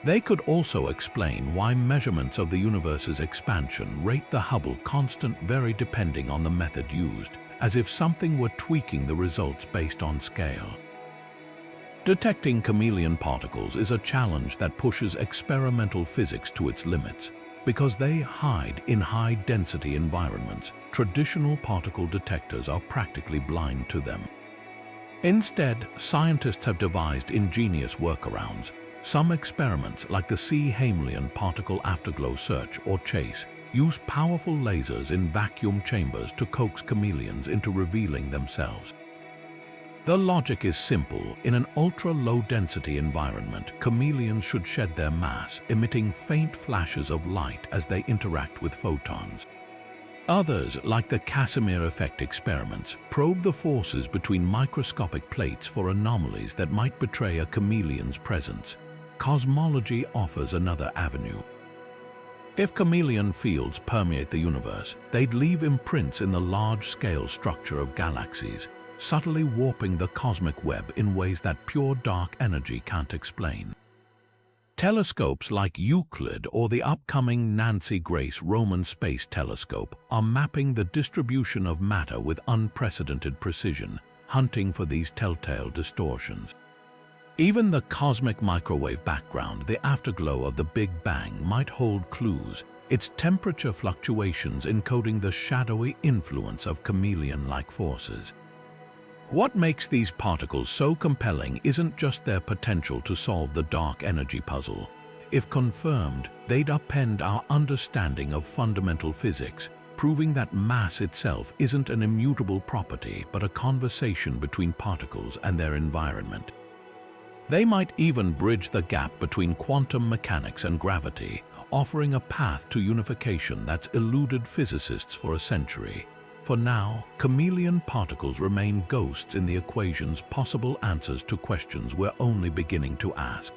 They could also explain why measurements of the universe's expansion rate the Hubble constant vary depending on the method used, as if something were tweaking the results based on scale. Detecting chameleon particles is a challenge that pushes experimental physics to its limits. Because they hide in high-density environments, traditional particle detectors are practically blind to them. Instead, scientists have devised ingenious workarounds. Some experiments, like the C-Hamelian particle afterglow search or CHASE, use powerful lasers in vacuum chambers to coax chameleons into revealing themselves. The logic is simple. In an ultra-low-density environment, chameleons should shed their mass, emitting faint flashes of light as they interact with photons. Others, like the Casimir effect experiments, probe the forces between microscopic plates for anomalies that might betray a chameleon's presence. Cosmology offers another avenue. If chameleon fields permeate the universe, they'd leave imprints in the large-scale structure of galaxies, subtly warping the cosmic web in ways that pure dark energy can't explain. Telescopes like Euclid or the upcoming Nancy Grace Roman Space Telescope are mapping the distribution of matter with unprecedented precision, hunting for these telltale distortions. Even the cosmic microwave background, the afterglow of the Big Bang, might hold clues, its temperature fluctuations encoding the shadowy influence of chameleon-like forces. What makes these particles so compelling isn't just their potential to solve the dark energy puzzle. If confirmed, they'd upend our understanding of fundamental physics, proving that mass itself isn't an immutable property but a conversation between particles and their environment. They might even bridge the gap between quantum mechanics and gravity, offering a path to unification that's eluded physicists for a century. For now, chameleon particles remain ghosts in the equation's possible answers to questions we're only beginning to ask.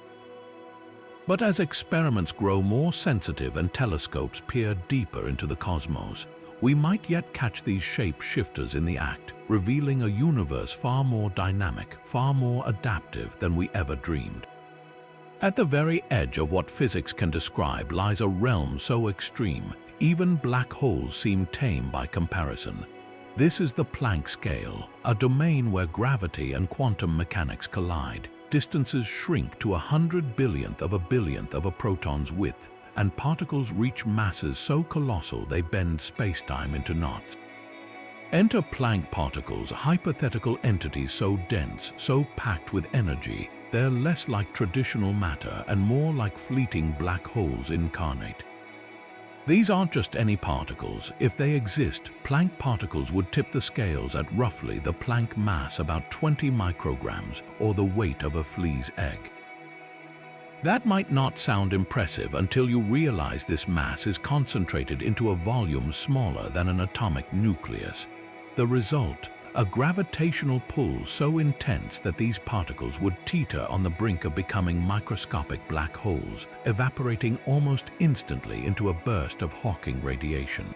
But as experiments grow more sensitive and telescopes peer deeper into the cosmos, we might yet catch these shape-shifters in the act, revealing a universe far more dynamic, far more adaptive than we ever dreamed. At the very edge of what physics can describe lies a realm so extreme, even black holes seem tame by comparison. This is the Planck scale, a domain where gravity and quantum mechanics collide, distances shrink to 100 billionth of a proton's width, and particles reach masses so colossal they bend spacetime into knots. Enter Planck particles, hypothetical entities so dense, so packed with energy, they're less like traditional matter and more like fleeting black holes incarnate. These aren't just any particles. If they exist, Planck particles would tip the scales at roughly the Planck mass, about 20 micrograms, or the weight of a flea's egg. That might not sound impressive until you realize this mass is concentrated into a volume smaller than an atomic nucleus. The result, a gravitational pull so intense that these particles would teeter on the brink of becoming microscopic black holes, evaporating almost instantly into a burst of Hawking radiation.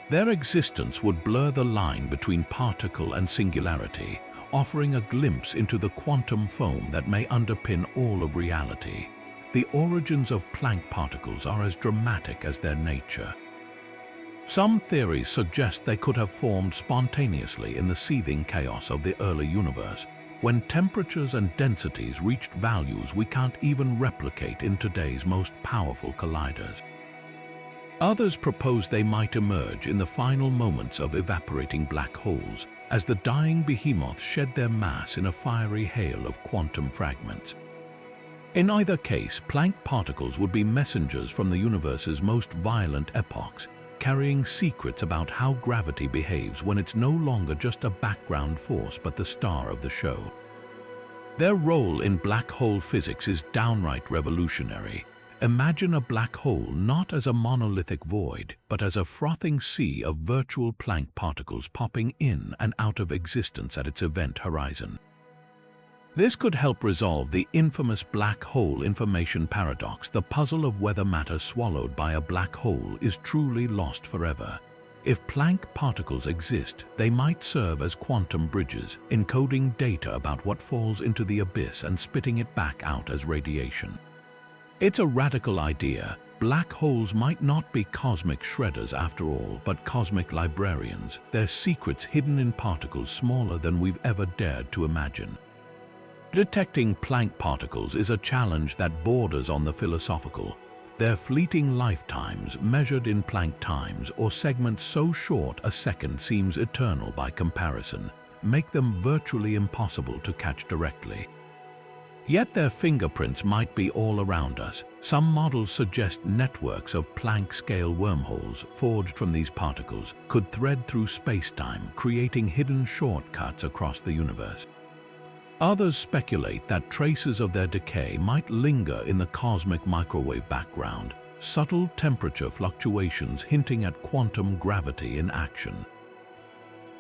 Their existence would blur the line between particle and singularity, offering a glimpse into the quantum foam that may underpin all of reality. The origins of Planck particles are as dramatic as their nature. Some theories suggest they could have formed spontaneously in the seething chaos of the early universe, when temperatures and densities reached values we can't even replicate in today's most powerful colliders. Others propose they might emerge in the final moments of evaporating black holes, as the dying behemoths shed their mass in a fiery hail of quantum fragments. In either case, Planck particles would be messengers from the universe's most violent epochs, carrying secrets about how gravity behaves when it's no longer just a background force but the star of the show. Their role in black hole physics is downright revolutionary. Imagine a black hole not as a monolithic void, but as a frothing sea of virtual Planck particles popping in and out of existence at its event horizon. This could help resolve the infamous black hole information paradox, the puzzle of whether matter swallowed by a black hole is truly lost forever. If Planck particles exist, they might serve as quantum bridges, encoding data about what falls into the abyss and spitting it back out as radiation. It's a radical idea. Black holes might not be cosmic shredders after all, but cosmic librarians, their secrets hidden in particles smaller than we've ever dared to imagine. Detecting Planck particles is a challenge that borders on the philosophical. Their fleeting lifetimes, measured in Planck times, or segments so short a second seems eternal by comparison, make them virtually impossible to catch directly. Yet their fingerprints might be all around us. Some models suggest networks of Planck-scale wormholes forged from these particles could thread through space-time, creating hidden shortcuts across the universe. Others speculate that traces of their decay might linger in the cosmic microwave background, subtle temperature fluctuations hinting at quantum gravity in action.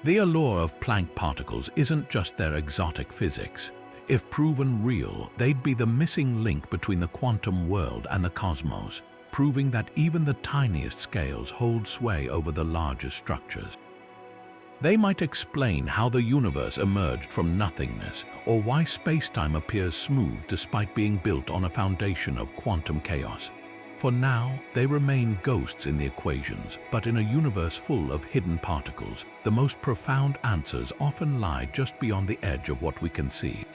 The allure of Planck particles isn't just their exotic physics. If proven real, they'd be the missing link between the quantum world and the cosmos, proving that even the tiniest scales hold sway over the largest structures. They might explain how the universe emerged from nothingness, or why space-time appears smooth despite being built on a foundation of quantum chaos. For now, they remain ghosts in the equations, but in a universe full of hidden particles, the most profound answers often lie just beyond the edge of what we can see.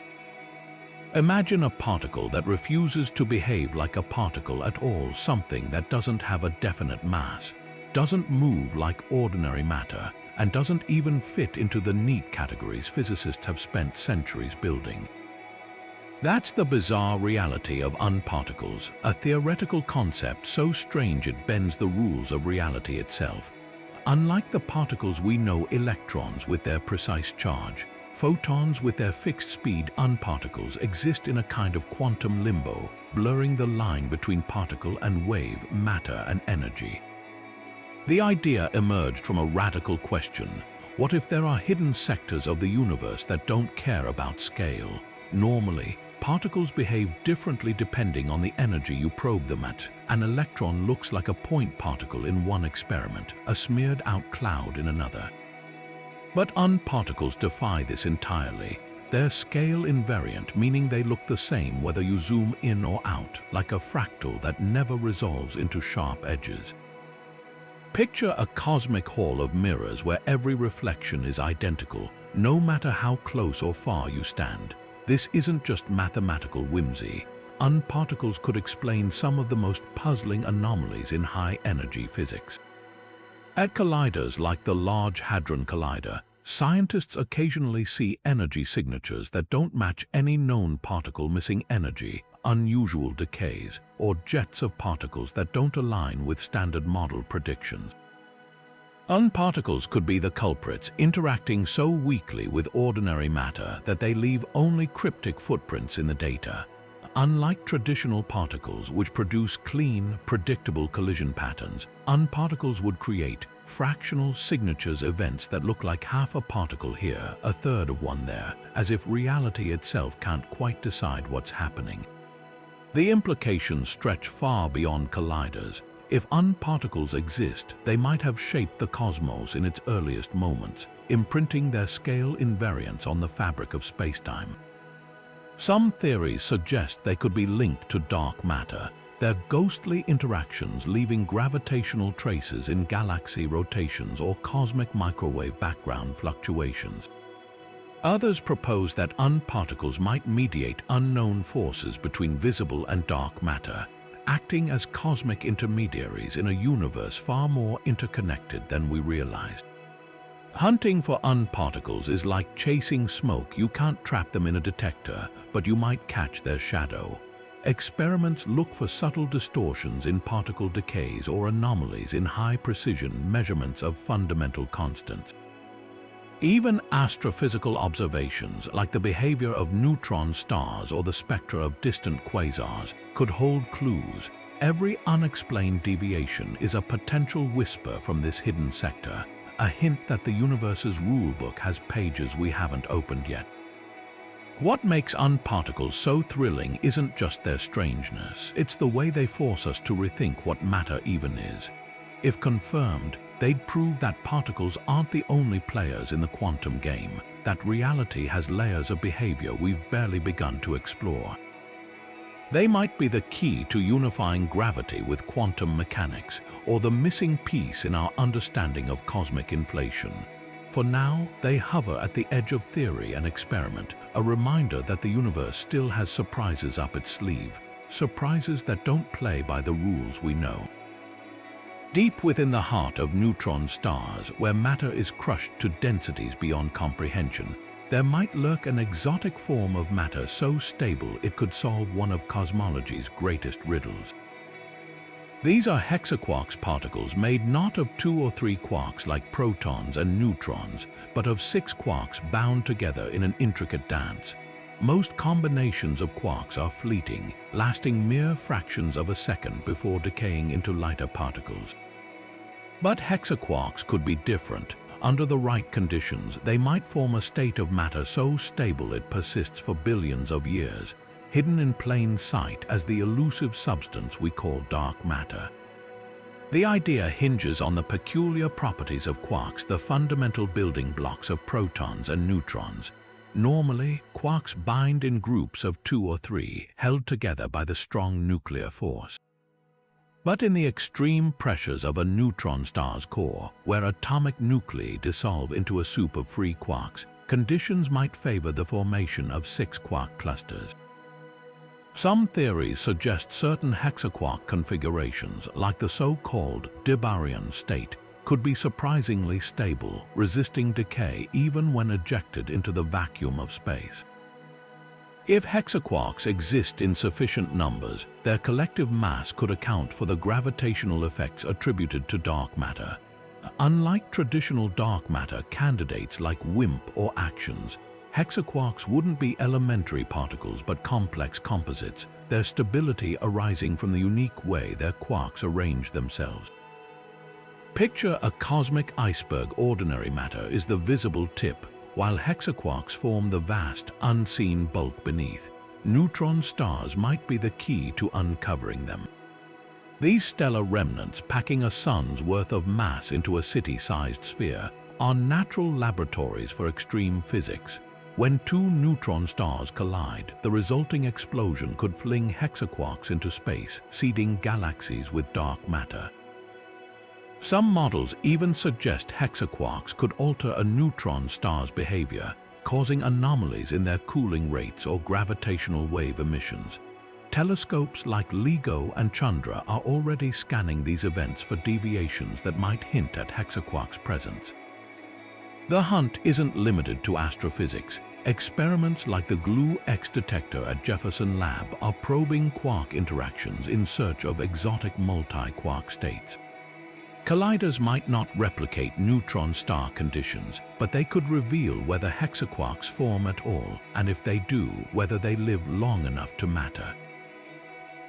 Imagine a particle that refuses to behave like a particle at all, something that doesn't have a definite mass, doesn't move like ordinary matter, and doesn't even fit into the neat categories physicists have spent centuries building. That's the bizarre reality of unparticles, a theoretical concept so strange it bends the rules of reality itself. Unlike the particles we know, electrons with their precise charge, photons with their fixed speed, unparticles exist in a kind of quantum limbo, blurring the line between particle and wave, matter and energy. The idea emerged from a radical question. What if there are hidden sectors of the universe that don't care about scale? Normally, particles behave differently depending on the energy you probe them at. An electron looks like a point particle in one experiment, a smeared-out cloud in another. But unparticles defy this entirely. They're scale invariant, meaning they look the same whether you zoom in or out, like a fractal that never resolves into sharp edges. Picture a cosmic hall of mirrors where every reflection is identical, no matter how close or far you stand. This isn't just mathematical whimsy. Unparticles could explain some of the most puzzling anomalies in high-energy physics. At colliders like the Large Hadron Collider, scientists occasionally see energy signatures that don't match any known particle, missing energy, unusual decays, or jets of particles that don't align with standard model predictions. Unparticles could be the culprits, interacting so weakly with ordinary matter that they leave only cryptic footprints in the data. Unlike traditional particles, which produce clean, predictable collision patterns, unparticles would create fractional signatures, events that look like half a particle here, a third of one there, as if reality itself can't quite decide what's happening. The implications stretch far beyond colliders. If unparticles exist, they might have shaped the cosmos in its earliest moments, imprinting their scale invariance on the fabric of spacetime. Some theories suggest they could be linked to dark matter, their ghostly interactions leaving gravitational traces in galaxy rotations or cosmic microwave background fluctuations. Others propose that unparticles might mediate unknown forces between visible and dark matter, acting as cosmic intermediaries in a universe far more interconnected than we realized. Hunting for unparticles is like chasing smoke. You can't trap them in a detector, but you might catch their shadow. Experiments look for subtle distortions in particle decays or anomalies in high-precision measurements of fundamental constants. Even astrophysical observations, like the behavior of neutron stars or the spectra of distant quasars, could hold clues. Every unexplained deviation is a potential whisper from this hidden sector, a hint that the universe's rulebook has pages we haven't opened yet. What makes unparticles so thrilling isn't just their strangeness, it's the way they force us to rethink what matter even is. If confirmed, they'd prove that particles aren't the only players in the quantum game, that reality has layers of behavior we've barely begun to explore. They might be the key to unifying gravity with quantum mechanics, or the missing piece in our understanding of cosmic inflation. For now, they hover at the edge of theory and experiment, a reminder that the universe still has surprises up its sleeve, surprises that don't play by the rules we know. Deep within the heart of neutron stars, where matter is crushed to densities beyond comprehension, there might lurk an exotic form of matter so stable it could solve one of cosmology's greatest riddles. These are hexaquarks, particles made not of 2 or 3 quarks like protons and neutrons, but of 6 quarks bound together in an intricate dance. Most combinations of quarks are fleeting, lasting mere fractions of a second before decaying into lighter particles. But hexaquarks could be different. Under the right conditions, they might form a state of matter so stable it persists for billions of years, hidden in plain sight as the elusive substance we call dark matter. The idea hinges on the peculiar properties of quarks, the fundamental building blocks of protons and neutrons. Normally, quarks bind in groups of 2 or 3, held together by the strong nuclear force. But in the extreme pressures of a neutron star's core, where atomic nuclei dissolve into a soup of free quarks, conditions might favor the formation of 6 quark clusters. Some theories suggest certain hexaquark configurations, like the so-called de-Baryon state, could be surprisingly stable, resisting decay even when ejected into the vacuum of space. If hexaquarks exist in sufficient numbers, their collective mass could account for the gravitational effects attributed to dark matter. Unlike traditional dark matter candidates like WIMP or Axions, hexaquarks wouldn't be elementary particles but complex composites, their stability arising from the unique way their quarks arrange themselves. Picture a cosmic iceberg. Ordinary matter is the visible tip, while hexaquarks form the vast, unseen bulk beneath. Neutron stars might be the key to uncovering them. These stellar remnants, packing a sun's worth of mass into a city-sized sphere, are natural laboratories for extreme physics. When 2 neutron stars collide, the resulting explosion could fling hexaquarks into space, seeding galaxies with dark matter. Some models even suggest hexaquarks could alter a neutron star's behavior, causing anomalies in their cooling rates or gravitational wave emissions. Telescopes like LIGO and Chandra are already scanning these events for deviations that might hint at hexaquarks' presence. The hunt isn't limited to astrophysics. Experiments like the GLUE-X detector at Jefferson Lab are probing quark interactions in search of exotic multi-quark states. Colliders might not replicate neutron star conditions, but they could reveal whether hexaquarks form at all, and if they do, whether they live long enough to matter.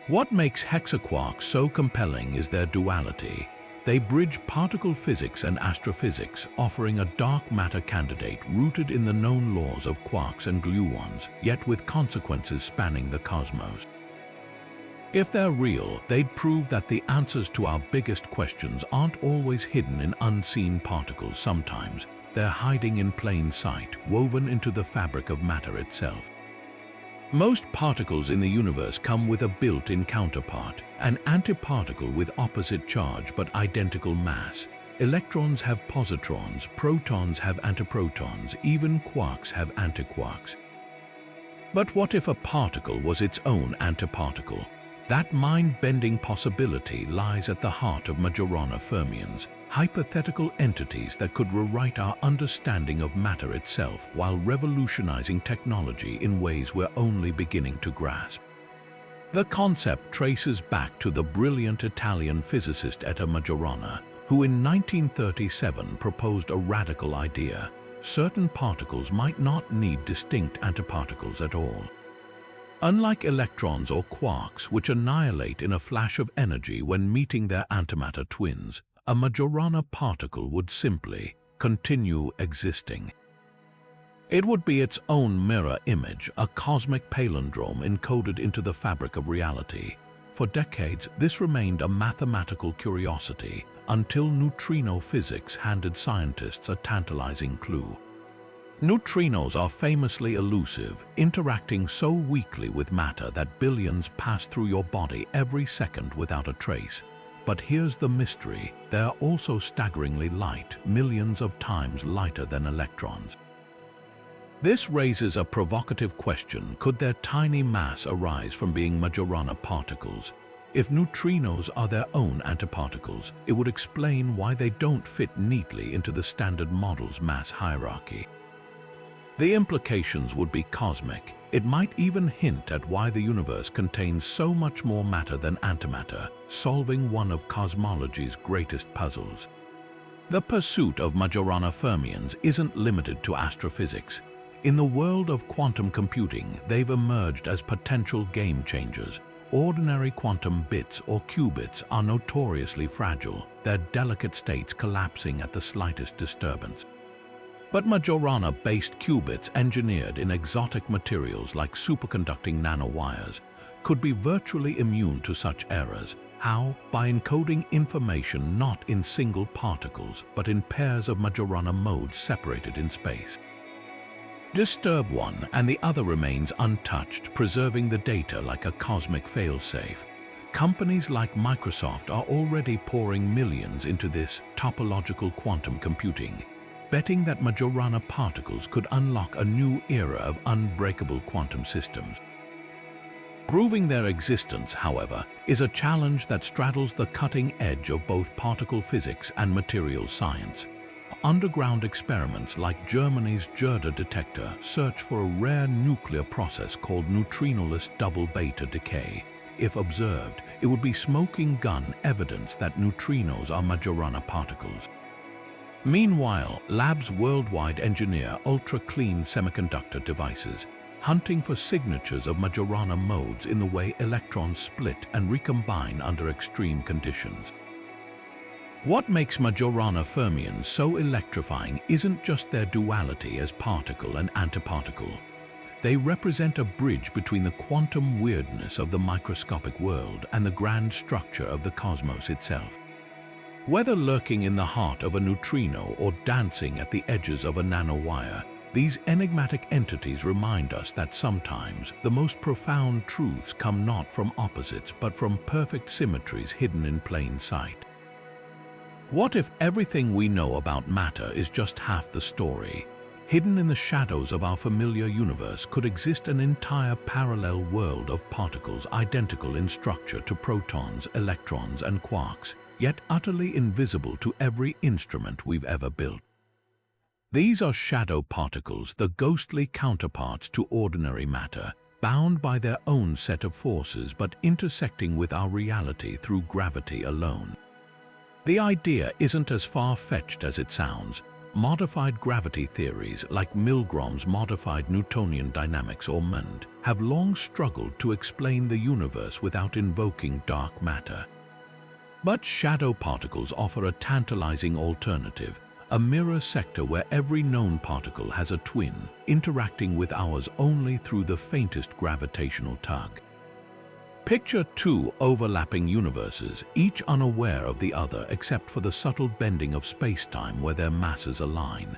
What makes hexaquarks so compelling is their duality. They bridge particle physics and astrophysics, offering a dark matter candidate rooted in the known laws of quarks and gluons, yet with consequences spanning the cosmos. If they're real, they'd prove that the answers to our biggest questions aren't always hidden in unseen particles. Sometimes they're hiding in plain sight, woven into the fabric of matter itself. Most particles in the universe come with a built-in counterpart, an antiparticle with opposite charge but identical mass. Electrons have positrons, protons have antiprotons, even quarks have antiquarks. But what if a particle was its own antiparticle? That mind-bending possibility lies at the heart of Majorana fermions, hypothetical entities that could rewrite our understanding of matter itself while revolutionizing technology in ways we're only beginning to grasp. The concept traces back to the brilliant Italian physicist Eta Majorana, who in 1937 proposed a radical idea: certain particles might not need distinct antiparticles at all. Unlike electrons or quarks, which annihilate in a flash of energy when meeting their antimatter twins, a Majorana particle would simply continue existing. It would be its own mirror image, a cosmic palindrome encoded into the fabric of reality. For decades, this remained a mathematical curiosity until neutrino physics handed scientists a tantalizing clue. Neutrinos are famously elusive, interacting so weakly with matter that billions pass through your body every second without a trace. But here's the mystery: they're also staggeringly light, millions of times lighter than electrons. This raises a provocative question: could their tiny mass arise from being Majorana particles? If neutrinos are their own antiparticles, it would explain why they don't fit neatly into the Standard Model's mass hierarchy. The implications would be cosmic. It might even hint at why the universe contains so much more matter than antimatter, solving one of cosmology's greatest puzzles. The pursuit of Majorana fermions isn't limited to astrophysics. In the world of quantum computing, they've emerged as potential game changers. Ordinary quantum bits or qubits are notoriously fragile, their delicate states collapsing at the slightest disturbance. But Majorana-based qubits engineered in exotic materials like superconducting nanowires could be virtually immune to such errors. How? By encoding information not in single particles, but in pairs of Majorana modes separated in space. Disturb one and the other remains untouched, preserving the data like a cosmic failsafe. Companies like Microsoft are already pouring millions into this topological quantum computing, betting that Majorana particles could unlock a new era of unbreakable quantum systems. Proving their existence, however, is a challenge that straddles the cutting edge of both particle physics and materials science. Underground experiments like Germany's Gerda detector search for a rare nuclear process called neutrinoless double beta decay. If observed, it would be smoking gun evidence that neutrinos are Majorana particles. Meanwhile, labs worldwide engineer ultra-clean semiconductor devices, hunting for signatures of Majorana modes in the way electrons split and recombine under extreme conditions. What makes Majorana fermions so electrifying isn't just their duality as particle and antiparticle. They represent a bridge between the quantum weirdness of the microscopic world and the grand structure of the cosmos itself. Whether lurking in the heart of a neutrino or dancing at the edges of a nanowire, these enigmatic entities remind us that sometimes the most profound truths come not from opposites but from perfect symmetries hidden in plain sight. What if everything we know about matter is just half the story? hidden in the shadows of our familiar universe could exist an entire parallel world of particles identical in structure to protons, electrons, and quarks, yet utterly invisible to every instrument we've ever built. These are shadow particles, the ghostly counterparts to ordinary matter, bound by their own set of forces but intersecting with our reality through gravity alone. The idea isn't as far-fetched as it sounds. Modified gravity theories like Milgrom's modified Newtonian dynamics or MOND have long struggled to explain the universe without invoking dark matter. But shadow particles offer a tantalizing alternative, a mirror sector where every known particle has a twin, interacting with ours only through the faintest gravitational tug. Picture two overlapping universes, each unaware of the other except for the subtle bending of space-time where their masses align.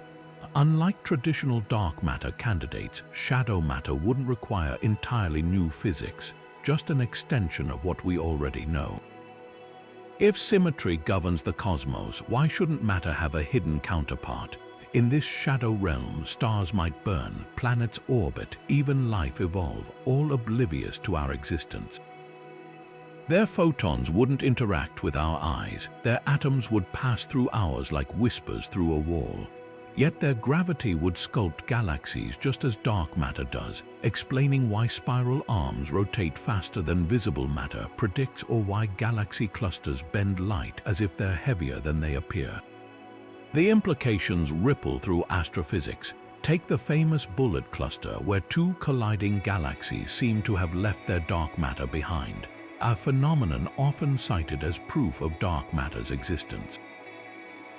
Unlike traditional dark matter candidates, shadow matter wouldn't require entirely new physics, just an extension of what we already know. If symmetry governs the cosmos, why shouldn't matter have a hidden counterpart? In this shadow realm, stars might burn, planets orbit, even life evolve, all oblivious to our existence. Their photons wouldn't interact with our eyes, their atoms would pass through ours like whispers through a wall. Yet their gravity would sculpt galaxies just as dark matter does, explaining why spiral arms rotate faster than visible matter predicts, or why galaxy clusters bend light as if they're heavier than they appear. The implications ripple through astrophysics. Take the famous bullet cluster where two colliding galaxies seem to have left their dark matter behind, a phenomenon often cited as proof of dark matter's existence.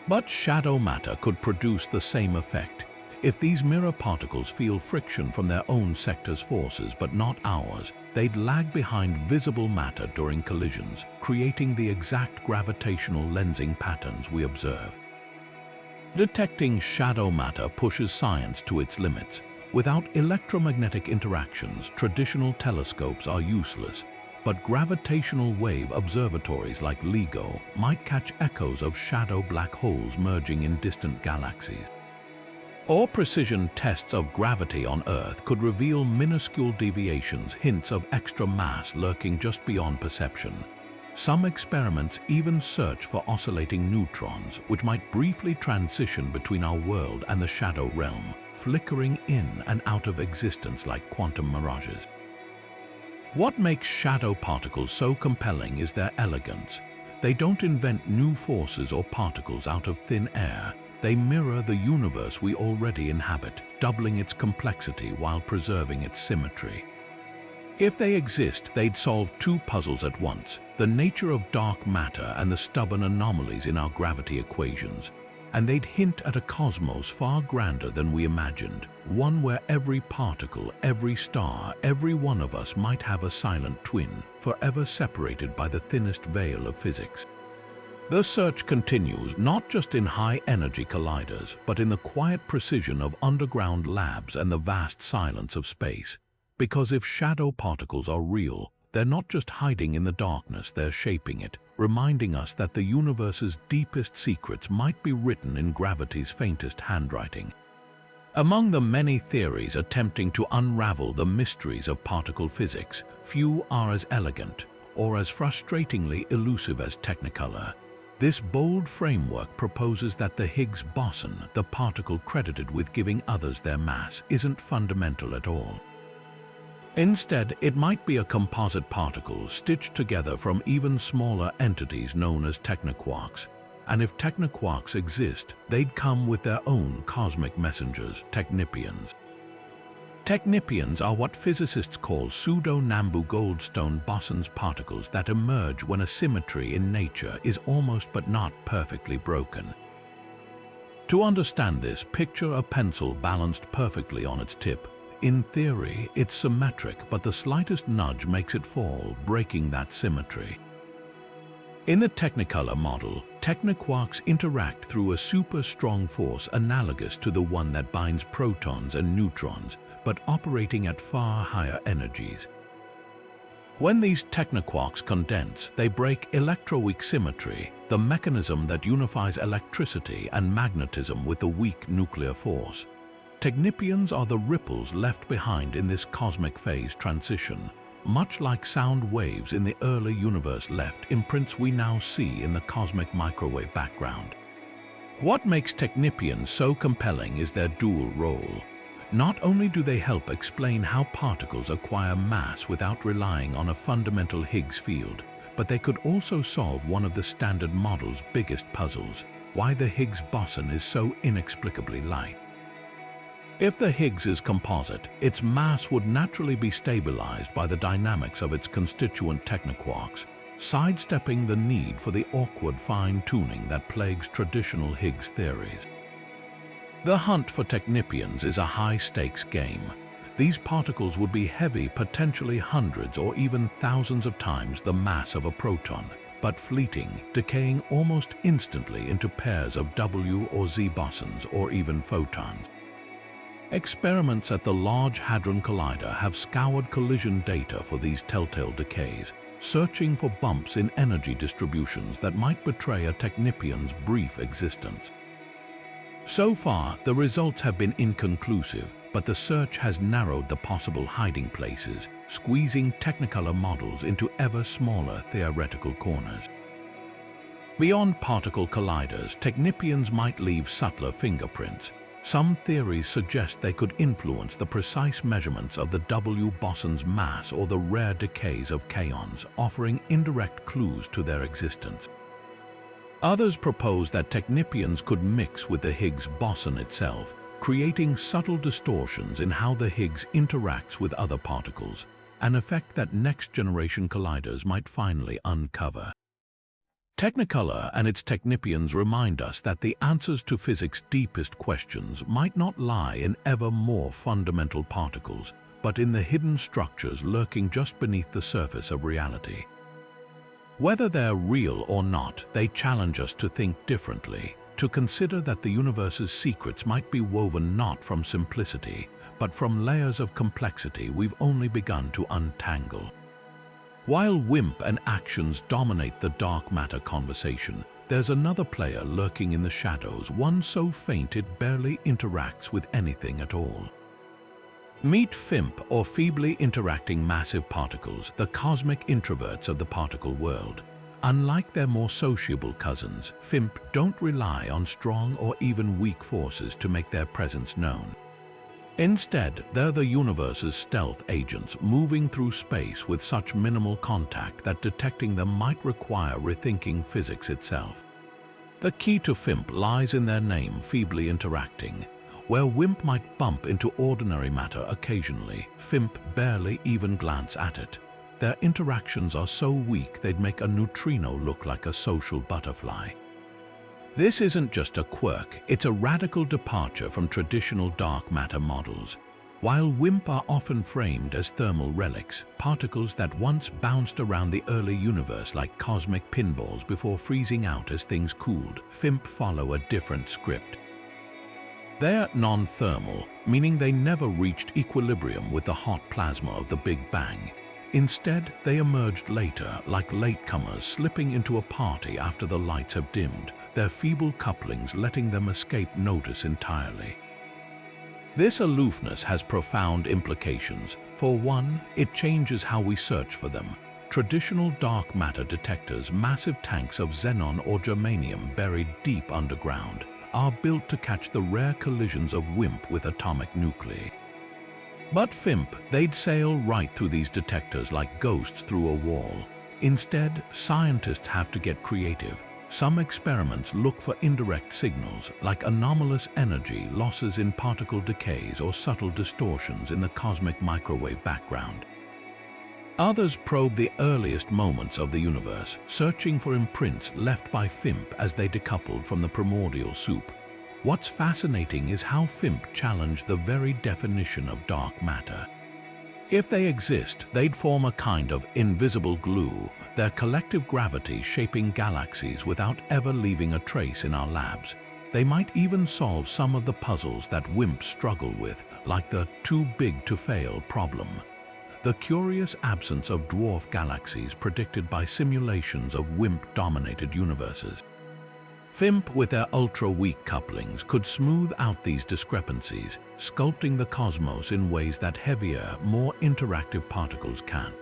But shadow matter could produce the same effect. If these mirror particles feel friction from their own sector's forces but not ours, they'd lag behind visible matter during collisions, creating the exact gravitational lensing patterns we observe. Detecting shadow matter pushes science to its limits. Without electromagnetic interactions, traditional telescopes are useless. But gravitational wave observatories like LIGO might catch echoes of shadow black holes merging in distant galaxies. Or precision tests of gravity on Earth could reveal minuscule deviations, hints of extra mass lurking just beyond perception. Some experiments even search for oscillating neutrons, which might briefly transition between our world and the shadow realm, flickering in and out of existence like quantum mirages. What makes shadow particles so compelling is their elegance. They don't invent new forces or particles out of thin air. They mirror the universe we already inhabit, doubling its complexity while preserving its symmetry. If they exist, they'd solve two puzzles at once: the nature of dark matter and the stubborn anomalies in our gravity equations. And they'd hint at a cosmos far grander than we imagined, one where every particle, every star, every one of us might have a silent twin, forever separated by the thinnest veil of physics. The search continues, not just in high-energy colliders, but in the quiet precision of underground labs and the vast silence of space. Because if shadow particles are real, they're not just hiding in the darkness, they're shaping it, reminding us that the universe's deepest secrets might be written in gravity's faintest handwriting. Among the many theories attempting to unravel the mysteries of particle physics, few are as elegant or as frustratingly elusive as Technicolor. This bold framework proposes that the Higgs boson, the particle credited with giving others their mass, isn't fundamental at all. Instead, it might be a composite particle stitched together from even smaller entities known as technoquarks. And if technoquarks exist, they'd come with their own cosmic messengers, technipions. Technipions are what physicists call pseudo-Nambu-Goldstone bosons, particles that emerge when a symmetry in nature is almost but not perfectly broken. To understand this, picture a pencil balanced perfectly on its tip. In theory, it's symmetric, but the slightest nudge makes it fall, breaking that symmetry. In the Technicolor model, technoquarks interact through a super-strong force analogous to the one that binds protons and neutrons, but operating at far higher energies. When these technoquarks condense, they break electroweak symmetry, the mechanism that unifies electricity and magnetism with the weak nuclear force. Technipions are the ripples left behind in this cosmic phase transition, much like sound waves in the early universe left imprints we now see in the cosmic microwave background. What makes technipions so compelling is their dual role. Not only do they help explain how particles acquire mass without relying on a fundamental Higgs field, but they could also solve one of the Standard Model's biggest puzzles: why the Higgs boson is so inexplicably light. If the Higgs is composite, its mass would naturally be stabilized by the dynamics of its constituent technoquarks, sidestepping the need for the awkward fine-tuning that plagues traditional Higgs theories. The hunt for technipions is a high-stakes game. These particles would be heavy, potentially hundreds or even thousands of times the mass of a proton, but fleeting, decaying almost instantly into pairs of W or Z bosons or even photons. Experiments at the Large Hadron Collider have scoured collision data for these telltale decays, searching for bumps in energy distributions that might betray a technipion's brief existence. So far, the results have been inconclusive, but the search has narrowed the possible hiding places, squeezing Technicolor models into ever smaller theoretical corners. Beyond particle colliders, technipions might leave subtler fingerprints. Some theories suggest they could influence the precise measurements of the W boson's mass or the rare decays of kaons, offering indirect clues to their existence. Others propose that technipions could mix with the Higgs boson itself, creating subtle distortions in how the Higgs interacts with other particles, an effect that next-generation colliders might finally uncover. Technicolor and its technipions remind us that the answers to physics' deepest questions might not lie in ever more fundamental particles, but in the hidden structures lurking just beneath the surface of reality. Whether they're real or not, they challenge us to think differently, to consider that the universe's secrets might be woven not from simplicity, but from layers of complexity we've only begun to untangle. While WIMP and Axions dominate the dark matter conversation, there's another player lurking in the shadows, one so faint it barely interacts with anything at all. Meet FIMP, or feebly interacting massive particles, the cosmic introverts of the particle world. Unlike their more sociable cousins, FIMP don't rely on strong or even weak forces to make their presence known. Instead, they're the universe's stealth agents, moving through space with such minimal contact that detecting them might require rethinking physics itself. The key to FIMP lies in their name, feebly interacting. Where WIMP might bump into ordinary matter occasionally, FIMP barely even glance at it. Their interactions are so weak they'd make a neutrino look like a social butterfly. This isn't just a quirk, it's a radical departure from traditional dark matter models. While WIMP are often framed as thermal relics, particles that once bounced around the early universe like cosmic pinballs before freezing out as things cooled, FIMP follow a different script. They're non-thermal, meaning they never reached equilibrium with the hot plasma of the Big Bang. Instead, they emerged later, like latecomers slipping into a party after the lights have dimmed, their feeble couplings letting them escape notice entirely. This aloofness has profound implications. For one, it changes how we search for them. Traditional dark matter detectors, massive tanks of xenon or germanium buried deep underground, are built to catch the rare collisions of WIMP with atomic nuclei. But FIMP, they'd sail right through these detectors like ghosts through a wall. Instead, scientists have to get creative. Some experiments look for indirect signals, like anomalous energy losses in particle decays or subtle distortions in the cosmic microwave background. Others probe the earliest moments of the universe, searching for imprints left by FIMP as they decoupled from the primordial soup. What's fascinating is how FIMP challenge the very definition of dark matter. If they exist, they'd form a kind of invisible glue, their collective gravity shaping galaxies without ever leaving a trace in our labs. They might even solve some of the puzzles that WIMPs struggle with, like the too big to fail problem. The curious absence of dwarf galaxies predicted by simulations of WIMP-dominated universes. WIMP with their ultra-weak couplings could smooth out these discrepancies, sculpting the cosmos in ways that heavier, more interactive particles can.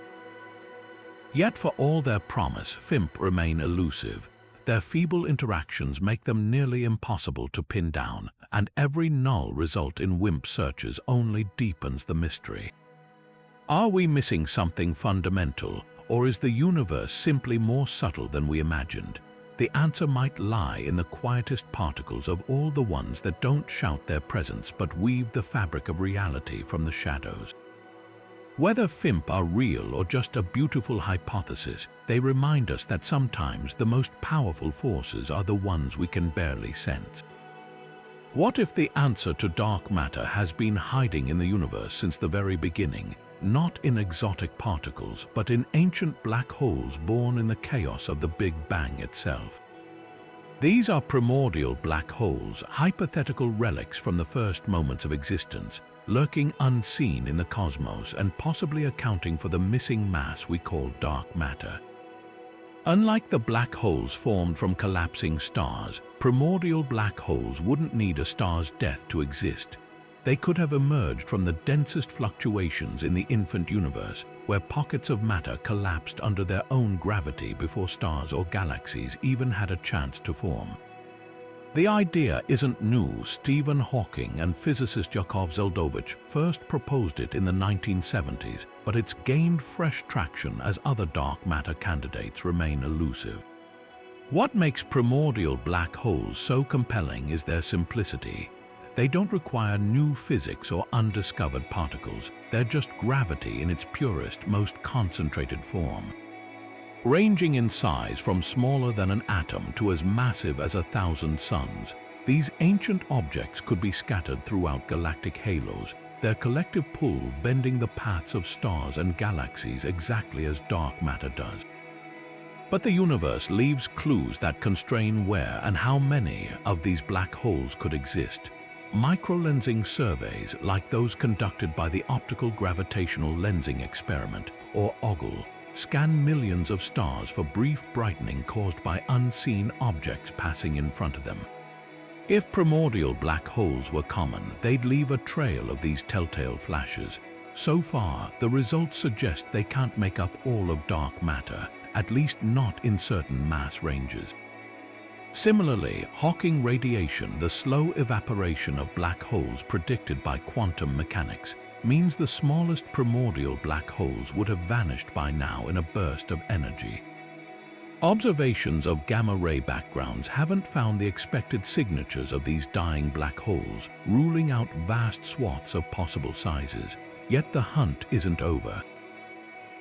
Yet for all their promise, WIMP remain elusive. Their feeble interactions make them nearly impossible to pin down, and every null result in WIMP searches only deepens the mystery. Are we missing something fundamental, or is the universe simply more subtle than we imagined? The answer might lie in the quietest particles of all, the ones that don't shout their presence but weave the fabric of reality from the shadows. Whether WIMP are real or just a beautiful hypothesis, they remind us that sometimes the most powerful forces are the ones we can barely sense. What if the answer to dark matter has been hiding in the universe since the very beginning, not in exotic particles, but in ancient black holes born in the chaos of the Big Bang itself? These are primordial black holes, hypothetical relics from the first moments of existence, lurking unseen in the cosmos and possibly accounting for the missing mass we call dark matter. Unlike the black holes formed from collapsing stars, primordial black holes wouldn't need a star's death to exist. They could have emerged from the densest fluctuations in the infant universe, where pockets of matter collapsed under their own gravity before stars or galaxies even had a chance to form. The idea isn't new. Stephen Hawking and physicist Yakov Zeldovich first proposed it in the 1970s, but it's gained fresh traction as other dark matter candidates remain elusive. What makes primordial black holes so compelling is their simplicity. They don't require new physics or undiscovered particles. They're just gravity in its purest, most concentrated form. Ranging in size from smaller than an atom to as massive as 1,000 suns, these ancient objects could be scattered throughout galactic halos, their collective pull bending the paths of stars and galaxies exactly as dark matter does. But the universe leaves clues that constrain where and how many of these black holes could exist. Microlensing surveys like those conducted by the Optical Gravitational Lensing Experiment, or OGLE, scan millions of stars for brief brightening caused by unseen objects passing in front of them. If primordial black holes were common, they'd leave a trail of these telltale flashes. So far, the results suggest they can't make up all of dark matter, at least not in certain mass ranges. Similarly, Hawking radiation, the slow evaporation of black holes predicted by quantum mechanics, means the smallest primordial black holes would have vanished by now in a burst of energy. Observations of gamma-ray backgrounds haven't found the expected signatures of these dying black holes, ruling out vast swaths of possible sizes. Yet the hunt isn't over.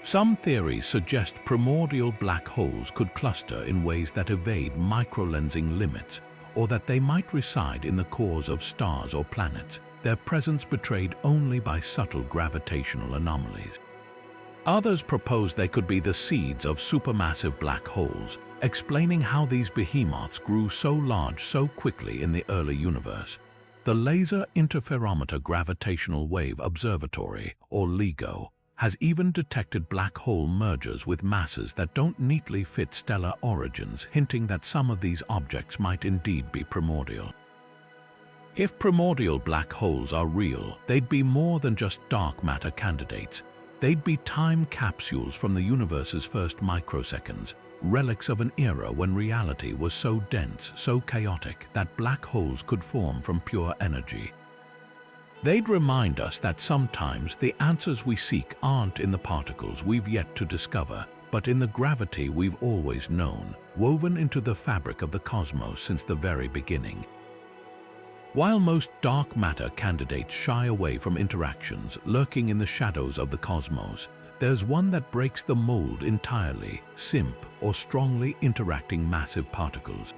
Some theories suggest primordial black holes could cluster in ways that evade microlensing limits, or that they might reside in the cores of stars or planets, their presence betrayed only by subtle gravitational anomalies. Others propose they could be the seeds of supermassive black holes, explaining how these behemoths grew so large so quickly in the early universe. The Laser Interferometer Gravitational Wave Observatory, or LIGO, has even detected black hole mergers with masses that don't neatly fit stellar origins, hinting that some of these objects might indeed be primordial. If primordial black holes are real, they'd be more than just dark matter candidates. They'd be time capsules from the universe's first microseconds, relics of an era when reality was so dense, so chaotic, that black holes could form from pure energy. They'd remind us that sometimes the answers we seek aren't in the particles we've yet to discover, but in the gravity we've always known, woven into the fabric of the cosmos since the very beginning. While most dark matter candidates shy away from interactions lurking in the shadows of the cosmos, there's one that breaks the mold entirely: SIMP, or strongly interacting massive particles.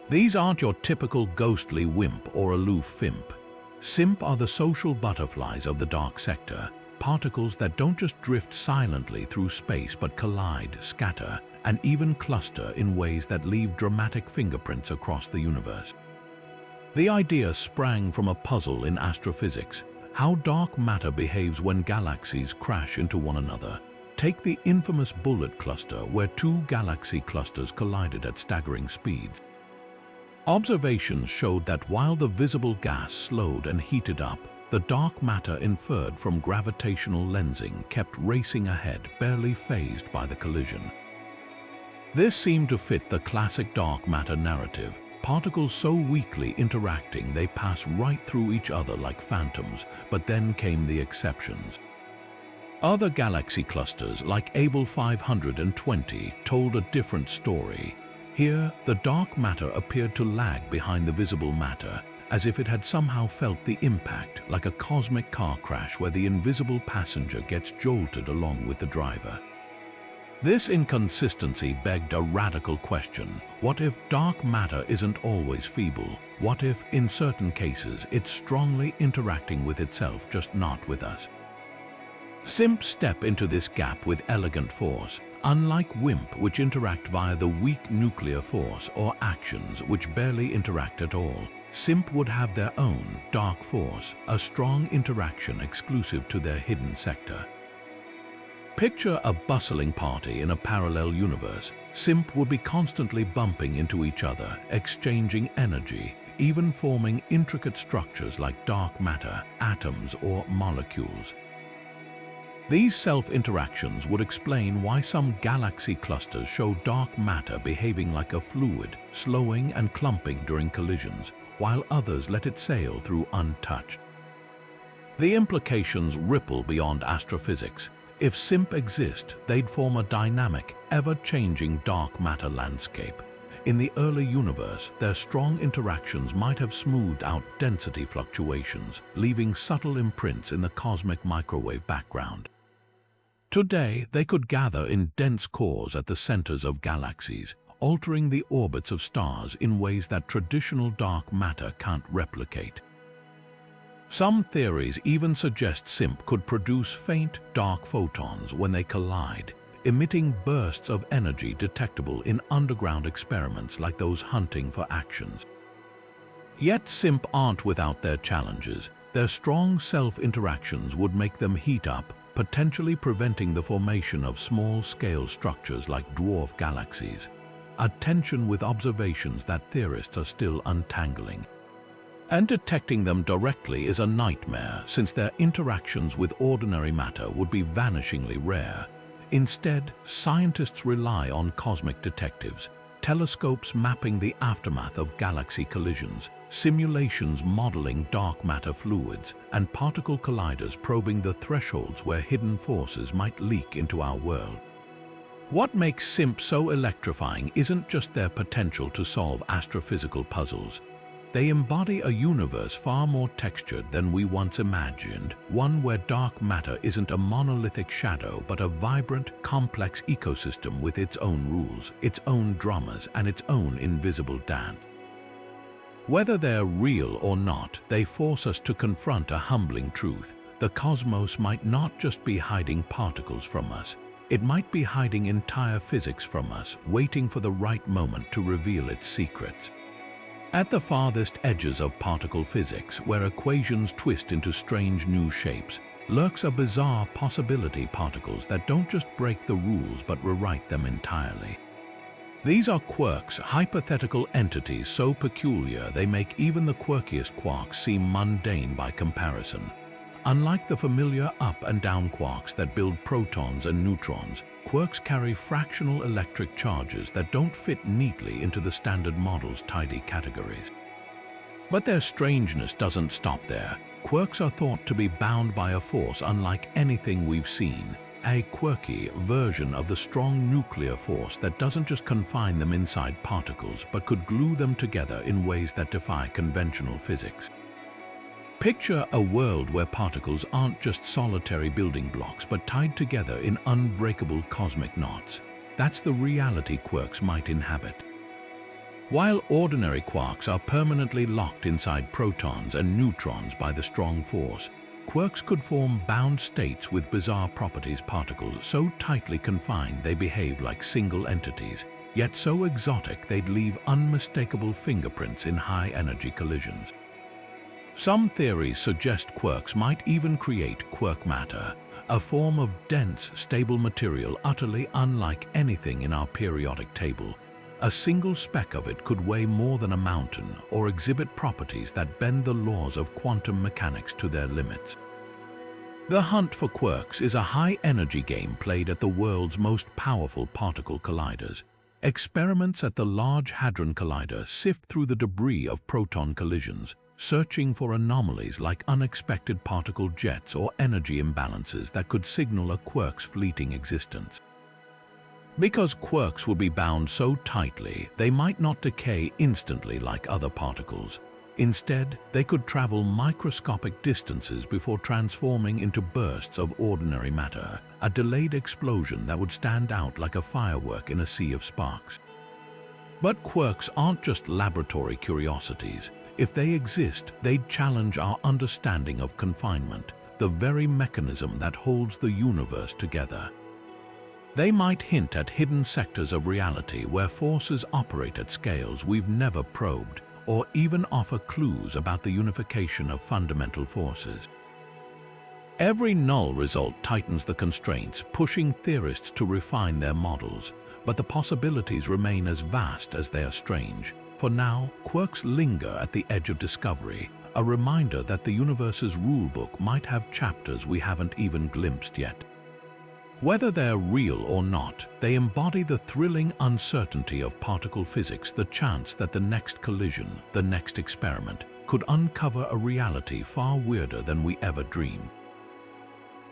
These aren't your typical ghostly WIMP or aloof WIMP. SIMP are the social butterflies of the dark sector, particles that don't just drift silently through space but collide, scatter, and even cluster in ways that leave dramatic fingerprints across the universe. The idea sprang from a puzzle in astrophysics: how dark matter behaves when galaxies crash into one another. Take the infamous bullet cluster, where two galaxy clusters collided at staggering speeds. Observations showed that while the visible gas slowed and heated up, the dark matter inferred from gravitational lensing kept racing ahead, barely fazed by the collision. This seemed to fit the classic dark matter narrative, particles so weakly interacting they pass right through each other like phantoms, but then came the exceptions. Other galaxy clusters like Abell 520 told a different story. Here, the dark matter appeared to lag behind the visible matter, as if it had somehow felt the impact, like a cosmic car crash where the invisible passenger gets jolted along with the driver. This inconsistency begged a radical question. What if dark matter isn't always feeble? What if, in certain cases, it's strongly interacting with itself, just not with us? SIMPs step into this gap with elegant force. Unlike WIMP, which interact via the weak nuclear force, or Axions, which barely interact at all, SIMP would have their own dark force, a strong interaction exclusive to their hidden sector. Picture a bustling party in a parallel universe. SIMP would be constantly bumping into each other, exchanging energy, even forming intricate structures like dark matter, atoms, or molecules. These self-interactions would explain why some galaxy clusters show dark matter behaving like a fluid, slowing and clumping during collisions, while others let it sail through untouched. The implications ripple beyond astrophysics. If SIMP exist, they'd form a dynamic, ever-changing dark matter landscape. In the early universe, their strong interactions might have smoothed out density fluctuations, leaving subtle imprints in the cosmic microwave background. Today, they could gather in dense cores at the centers of galaxies, altering the orbits of stars in ways that traditional dark matter can't replicate. Some theories even suggest SIMP could produce faint, dark photons when they collide, emitting bursts of energy detectable in underground experiments like those hunting for Axions. Yet SIMP aren't without their challenges. Their strong self-interactions would make them heat up, potentially preventing the formation of small-scale structures like dwarf galaxies, a tension with observations that theorists are still untangling. And detecting them directly is a nightmare, since their interactions with ordinary matter would be vanishingly rare. Instead, scientists rely on cosmic detectives, telescopes mapping the aftermath of galaxy collisions, simulations modeling dark matter fluids, and particle colliders probing the thresholds where hidden forces might leak into our world. What makes SIMP so electrifying isn't just their potential to solve astrophysical puzzles. They embody a universe far more textured than we once imagined, one where dark matter isn't a monolithic shadow but a vibrant, complex ecosystem with its own rules, its own dramas, and its own invisible dance. Whether they're real or not, they force us to confront a humbling truth. The cosmos might not just be hiding particles from us. It might be hiding entire physics from us, waiting for the right moment to reveal its secrets. At the farthest edges of particle physics, where equations twist into strange new shapes, lurks a bizarre possibility: particles that don't just break the rules but rewrite them entirely. These are quirks, hypothetical entities so peculiar they make even the quirkiest quarks seem mundane by comparison. Unlike the familiar up and down quarks that build protons and neutrons, quirks carry fractional electric charges that don't fit neatly into the standard model's tidy categories. But their strangeness doesn't stop there. Quirks are thought to be bound by a force unlike anything we've seen, a quirky version of the strong nuclear force that doesn't just confine them inside particles but could glue them together in ways that defy conventional physics. Picture a world where particles aren't just solitary building blocks but tied together in unbreakable cosmic knots. That's the reality quirks might inhabit. While ordinary quarks are permanently locked inside protons and neutrons by the strong force, quirks could form bound states with bizarre properties: particles so tightly confined they behave like single entities, yet so exotic they'd leave unmistakable fingerprints in high-energy collisions. Some theories suggest quirks might even create quirk matter, a form of dense, stable material utterly unlike anything in our periodic table. A single speck of it could weigh more than a mountain or exhibit properties that bend the laws of quantum mechanics to their limits. The hunt for quirks is a high-energy game played at the world's most powerful particle colliders. Experiments at the Large Hadron Collider sift through the debris of proton collisions, searching for anomalies like unexpected particle jets or energy imbalances that could signal a quirk's fleeting existence. Because quirks will be bound so tightly, they might not decay instantly like other particles. Instead, they could travel microscopic distances before transforming into bursts of ordinary matter, a delayed explosion that would stand out like a firework in a sea of sparks. But quirks aren't just laboratory curiosities. If they exist, they'd challenge our understanding of confinement, the very mechanism that holds the universe together. They might hint at hidden sectors of reality where forces operate at scales we've never probed, or even offer clues about the unification of fundamental forces. Every null result tightens the constraints, pushing theorists to refine their models, but the possibilities remain as vast as they are strange. For now, quirks linger at the edge of discovery, a reminder that the universe's rulebook might have chapters we haven't even glimpsed yet. Whether they're real or not, they embody the thrilling uncertainty of particle physics, the chance that the next collision, the next experiment, could uncover a reality far weirder than we ever dreamed.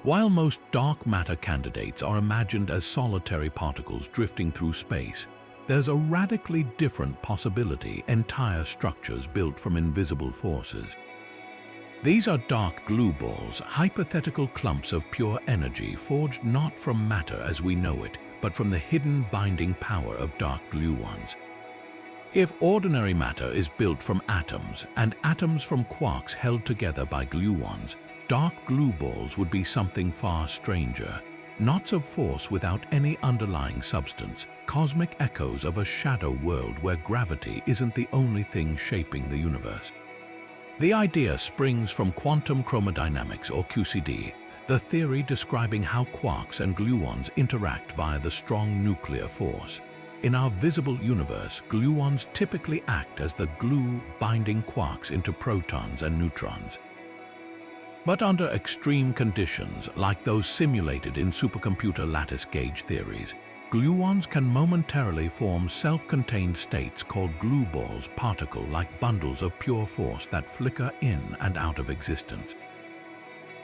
While most dark matter candidates are imagined as solitary particles drifting through space, there's a radically different possibility: entire structures built from invisible forces. These are dark glue balls, hypothetical clumps of pure energy forged not from matter as we know it, but from the hidden binding power of dark gluons. If ordinary matter is built from atoms, and atoms from quarks held together by gluons, dark glue balls would be something far stranger. Knots of force without any underlying substance, cosmic echoes of a shadow world where gravity isn't the only thing shaping the universe. The idea springs from quantum chromodynamics, or QCD, the theory describing how quarks and gluons interact via the strong nuclear force. In our visible universe, gluons typically act as the glue binding quarks into protons and neutrons. But under extreme conditions, like those simulated in supercomputer lattice gauge theories, gluons can momentarily form self-contained states called glue balls, particle-like bundles of pure force that flicker in and out of existence.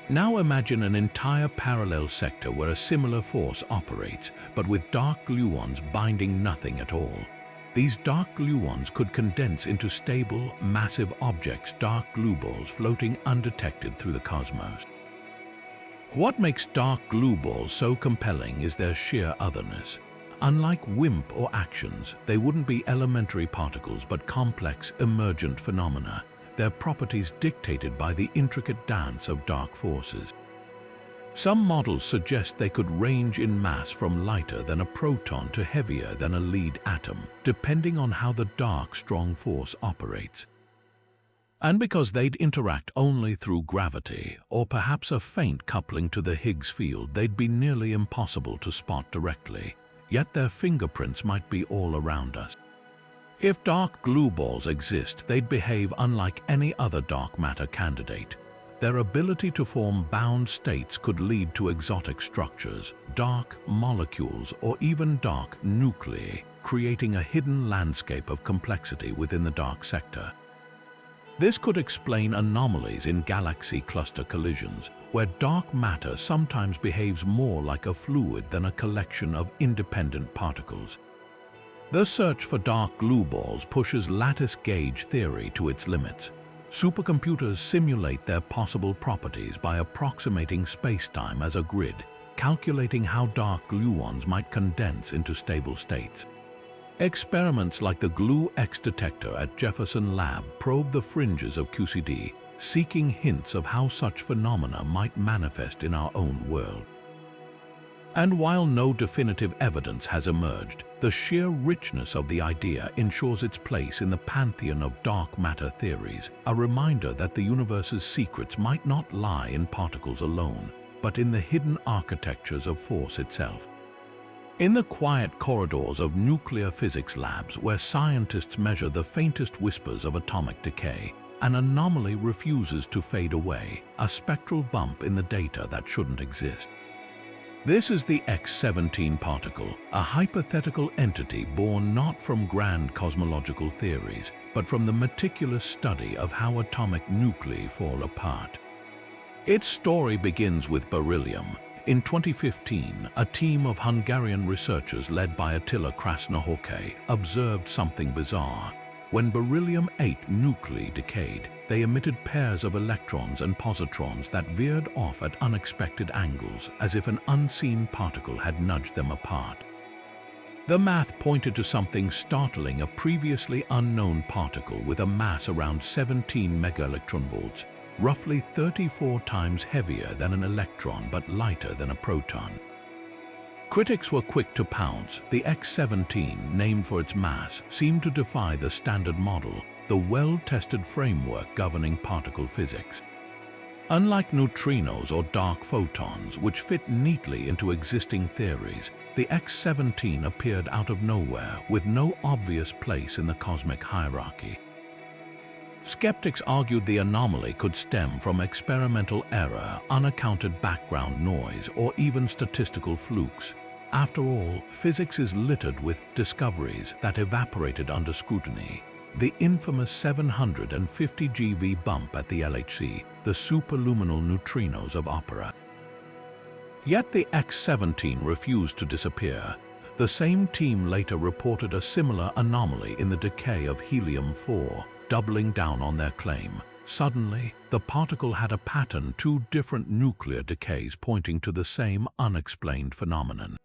Now imagine an entire parallel sector where a similar force operates, but with dark gluons binding nothing at all. These dark gluons could condense into stable, massive objects, dark glue balls floating undetected through the cosmos. What makes dark glue balls so compelling is their sheer otherness. Unlike WIMP or Axions, they wouldn't be elementary particles but complex, emergent phenomena, their properties dictated by the intricate dance of dark forces. Some models suggest they could range in mass from lighter than a proton to heavier than a lead atom, depending on how the dark, strong force operates. And because they'd interact only through gravity, or perhaps a faint coupling to the Higgs field, they'd be nearly impossible to spot directly, yet their fingerprints might be all around us. If dark glue balls exist, they'd behave unlike any other dark matter candidate. Their ability to form bound states could lead to exotic structures, dark molecules, or even dark nuclei, creating a hidden landscape of complexity within the dark sector. This could explain anomalies in galaxy cluster collisions, where dark matter sometimes behaves more like a fluid than a collection of independent particles. The search for dark glue balls pushes lattice gauge theory to its limits. Supercomputers simulate their possible properties by approximating spacetime as a grid, calculating how dark gluons might condense into stable states. Experiments like the Glue X detector at Jefferson Lab probe the fringes of QCD, seeking hints of how such phenomena might manifest in our own world. And while no definitive evidence has emerged, the sheer richness of the idea ensures its place in the pantheon of dark matter theories, a reminder that the universe's secrets might not lie in particles alone, but in the hidden architectures of force itself. In the quiet corridors of nuclear physics labs where scientists measure the faintest whispers of atomic decay, an anomaly refuses to fade away, a spectral bump in the data that shouldn't exist. This is the X-17 particle, a hypothetical entity born not from grand cosmological theories, but from the meticulous study of how atomic nuclei fall apart. Its story begins with beryllium. In 2015, a team of Hungarian researchers led by Attila Krasznahorkai observed something bizarre. When beryllium-8 nuclei decayed, they emitted pairs of electrons and positrons that veered off at unexpected angles, as if an unseen particle had nudged them apart. The math pointed to something startling: a previously unknown particle with a mass around 17 megaelectronvolts, roughly 34 times heavier than an electron but lighter than a proton. Critics were quick to pounce. The X-17, named for its mass, seemed to defy the standard model, the well-tested framework governing particle physics. Unlike neutrinos or dark photons, which fit neatly into existing theories, the X-17 appeared out of nowhere with no obvious place in the cosmic hierarchy. Skeptics argued the anomaly could stem from experimental error, unaccounted background noise, or even statistical flukes. After all, physics is littered with discoveries that evaporated under scrutiny. The infamous 750 GeV bump at the LHC, the superluminal neutrinos of opera. Yet the X-17 refused to disappear. The same team later reported a similar anomaly in the decay of helium-4, doubling down on their claim. Suddenly, the particle had a pattern: two different nuclear decays pointing to the same unexplained phenomenon.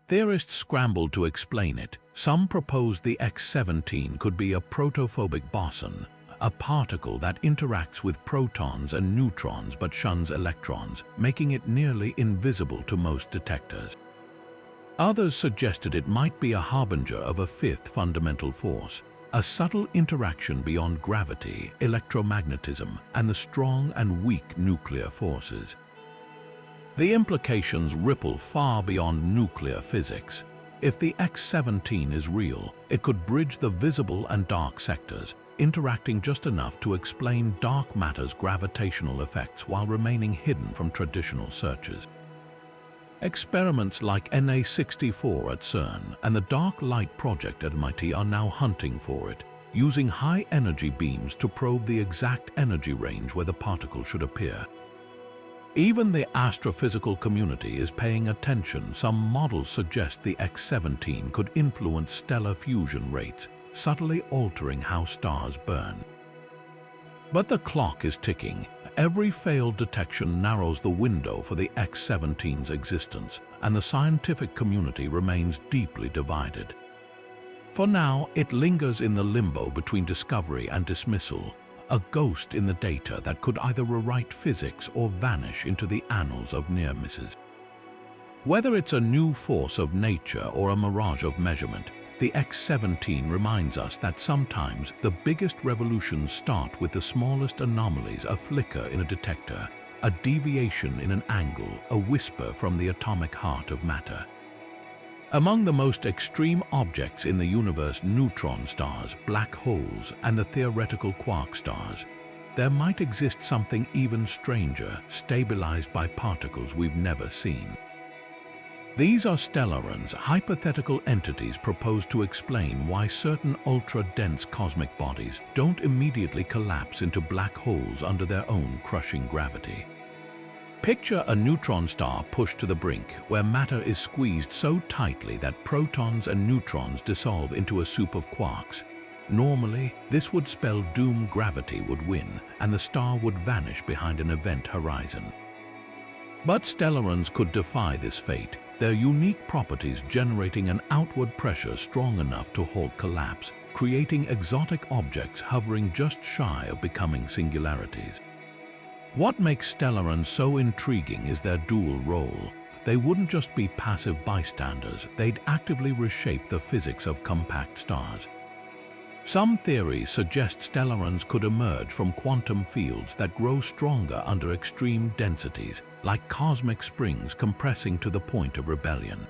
Theorists scrambled to explain it. Some proposed the X-17 could be a protophobic boson, a particle that interacts with protons and neutrons but shuns electrons, making it nearly invisible to most detectors. Others suggested it might be a harbinger of a fifth fundamental force, a subtle interaction beyond gravity, electromagnetism, and the strong and weak nuclear forces. The implications ripple far beyond nuclear physics. If the X-17 is real, it could bridge the visible and dark sectors, interacting just enough to explain dark matter's gravitational effects while remaining hidden from traditional searches. Experiments like NA-64 at CERN and the Dark Light Project at MIT are now hunting for it, using high-energy beams to probe the exact energy range where the particle should appear. Even the astrophysical community is paying attention. Some models suggest the X-17 could influence stellar fusion rates, subtly altering how stars burn. But the clock is ticking. Every failed detection narrows the window for the X-17's existence, and the scientific community remains deeply divided. For now, it lingers in the limbo between discovery and dismissal, a ghost in the data that could either rewrite physics or vanish into the annals of near misses. Whether it's a new force of nature or a mirage of measurement, the X-17 reminds us that sometimes the biggest revolutions start with the smallest anomalies: a flicker in a detector, a deviation in an angle, a whisper from the atomic heart of matter. Among the most extreme objects in the universe, neutron stars, black holes, and the theoretical quark stars, there might exist something even stranger, stabilized by particles we've never seen. These are stellarons, hypothetical entities proposed to explain why certain ultra-dense cosmic bodies don't immediately collapse into black holes under their own crushing gravity. Picture a neutron star pushed to the brink, where matter is squeezed so tightly that protons and neutrons dissolve into a soup of quarks. Normally, this would spell doom. Gravity would win, and the star would vanish behind an event horizon. But stellarons could defy this fate, their unique properties generating an outward pressure strong enough to halt collapse, creating exotic objects hovering just shy of becoming singularities. What makes stellarons so intriguing is their dual role. They wouldn't just be passive bystanders, they'd actively reshape the physics of compact stars. Some theories suggest stellarons could emerge from quantum fields that grow stronger under extreme densities, like cosmic springs compressing to the point of rebellion.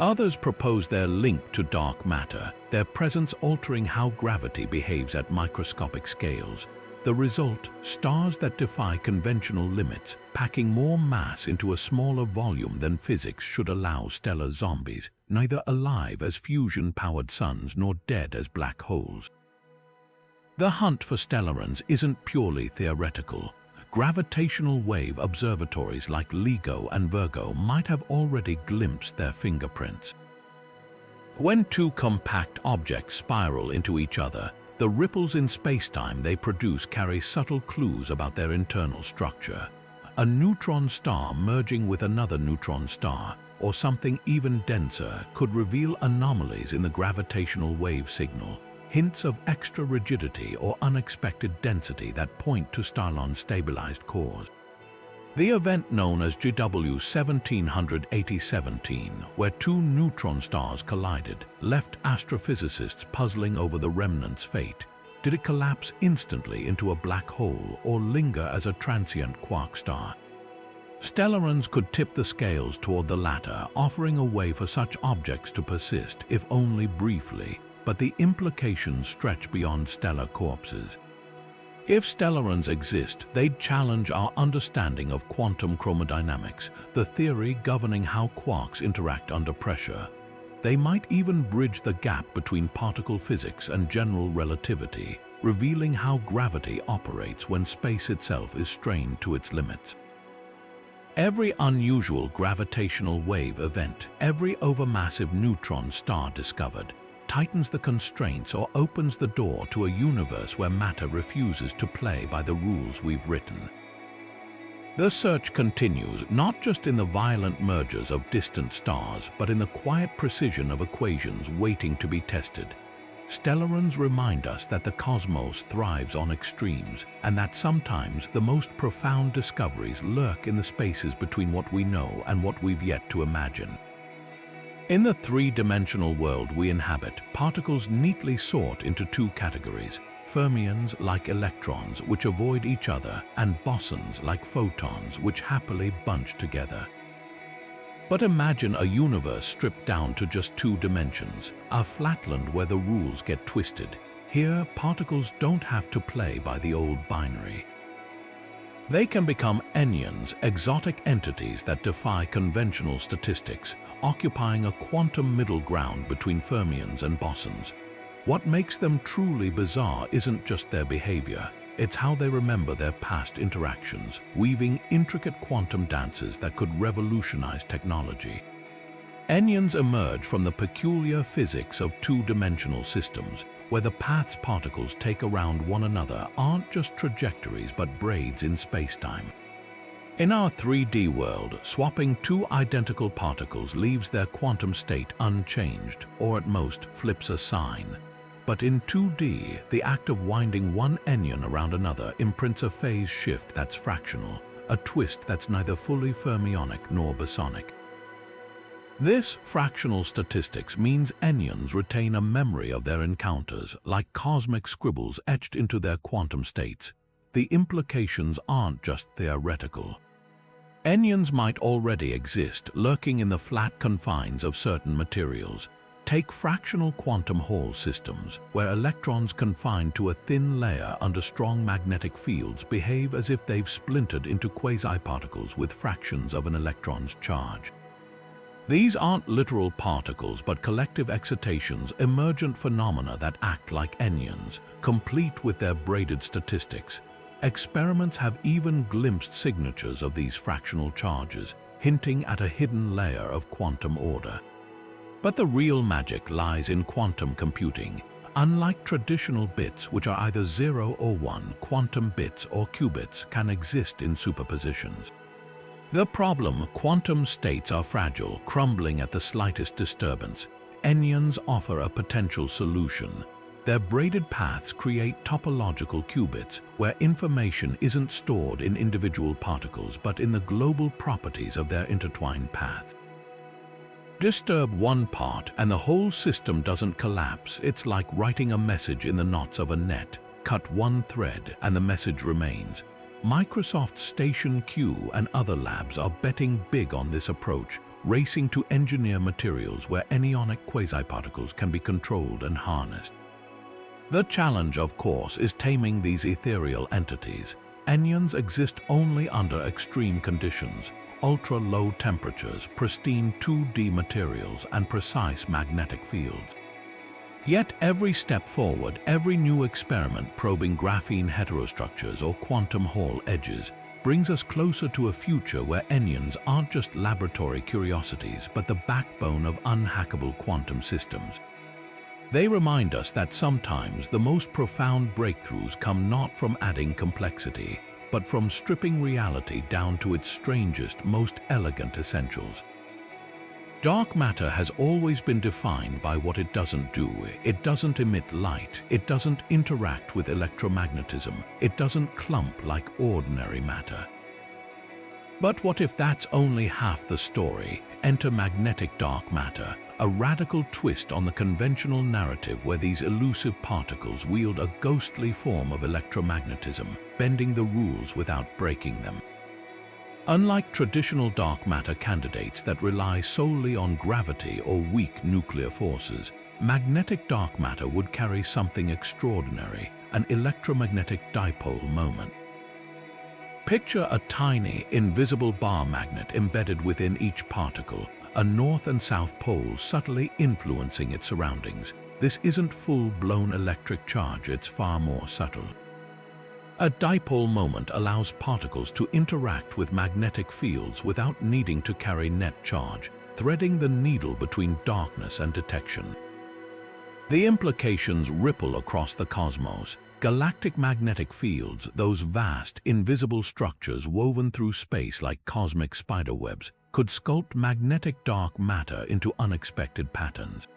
Others propose their link to dark matter, their presence altering how gravity behaves at microscopic scales. The result, stars that defy conventional limits, packing more mass into a smaller volume than physics should allow. Stellar zombies, neither alive as fusion-powered suns nor dead as black holes. The hunt for stellarans isn't purely theoretical. Gravitational wave observatories like LIGO and Virgo might have already glimpsed their fingerprints. When two compact objects spiral into each other, the ripples in spacetime they produce carry subtle clues about their internal structure. A neutron star merging with another neutron star, or something even denser, could reveal anomalies in the gravitational wave signal, hints of extra rigidity or unexpected density that point to Sterile-stabilized cores. The event known as GW 1780-17, where two neutron stars collided, left astrophysicists puzzling over the remnant's fate. Did it collapse instantly into a black hole or linger as a transient quark star? Stellarans could tip the scales toward the latter, offering a way for such objects to persist, if only briefly. But the implications stretch beyond stellar corpses. If stellarans exist, they'd challenge our understanding of quantum chromodynamics, the theory governing how quarks interact under pressure. They might even bridge the gap between particle physics and general relativity, revealing how gravity operates when space itself is strained to its limits. Every unusual gravitational wave event, every overmassive neutron star discovered, tightens the constraints or opens the door to a universe where matter refuses to play by the rules we've written. The search continues, not just in the violent mergers of distant stars, but in the quiet precision of equations waiting to be tested. Stellarans remind us that the cosmos thrives on extremes, and that sometimes the most profound discoveries lurk in the spaces between what we know and what we've yet to imagine. In the three-dimensional world we inhabit, particles neatly sort into two categories: fermions like electrons, which avoid each other, and bosons like photons, which happily bunch together. But imagine a universe stripped down to just two dimensions, a flatland where the rules get twisted. Here, particles don't have to play by the old binary. They can become enyons, exotic entities that defy conventional statistics, occupying a quantum middle ground between fermions and bosons. What makes them truly bizarre isn't just their behavior, it's how they remember their past interactions, weaving intricate quantum dances that could revolutionize technology. Enyons emerge from the peculiar physics of two-dimensional systems, where the paths particles take around one another aren't just trajectories but braids in spacetime. In our 3D world, swapping two identical particles leaves their quantum state unchanged, or at most flips a sign. But in 2D, the act of winding one enyon around another imprints a phase shift that's fractional, a twist that's neither fully fermionic nor bosonic. This fractional statistics means enyons retain a memory of their encounters, like cosmic scribbles etched into their quantum states. The implications aren't just theoretical. Enyons might already exist, lurking in the flat confines of certain materials. Take fractional quantum Hall systems, where electrons confined to a thin layer under strong magnetic fields behave as if they've splintered into quasi-particles with fractions of an electron's charge. These aren't literal particles, but collective excitations, emergent phenomena that act like enyons, complete with their braided statistics. Experiments have even glimpsed signatures of these fractional charges, hinting at a hidden layer of quantum order. But the real magic lies in quantum computing. Unlike traditional bits, which are either 0 or 1, quantum bits or qubits can exist in superpositions. The problem: quantum states are fragile, crumbling at the slightest disturbance. Enyons offer a potential solution. Their braided paths create topological qubits, where information isn't stored in individual particles but in the global properties of their intertwined paths. Disturb one part and the whole system doesn't collapse. It's like writing a message in the knots of a net. Cut one thread and the message remains. Microsoft's Station Q and other labs are betting big on this approach, racing to engineer materials where anionic quasi-particles can be controlled and harnessed. The challenge, of course, is taming these ethereal entities. Anions exist only under extreme conditions, ultra-low temperatures, pristine 2D materials, and precise magnetic fields. Yet every step forward, every new experiment probing graphene heterostructures or quantum Hall edges, brings us closer to a future where anions aren't just laboratory curiosities, but the backbone of unhackable quantum systems. They remind us that sometimes the most profound breakthroughs come not from adding complexity, but from stripping reality down to its strangest, most elegant essentials. Dark matter has always been defined by what it doesn't do. It doesn't emit light, it doesn't interact with electromagnetism, it doesn't clump like ordinary matter. But what if that's only half the story? Enter magnetic dark matter, a radical twist on the conventional narrative where these elusive particles wield a ghostly form of electromagnetism, bending the rules without breaking them. Unlike traditional dark matter candidates that rely solely on gravity or weak nuclear forces, magnetic dark matter would carry something extraordinary, an electromagnetic dipole moment. Picture a tiny, invisible bar magnet embedded within each particle, a north and south pole subtly influencing its surroundings. This isn't full-blown electric charge, it's far more subtle. A dipole moment allows particles to interact with magnetic fields without needing to carry net charge, threading the needle between darkness and detection. The implications ripple across the cosmos. Galactic magnetic fields, those vast, invisible structures woven through space like cosmic spiderwebs, could sculpt magnetic dark matter into unexpected patterns.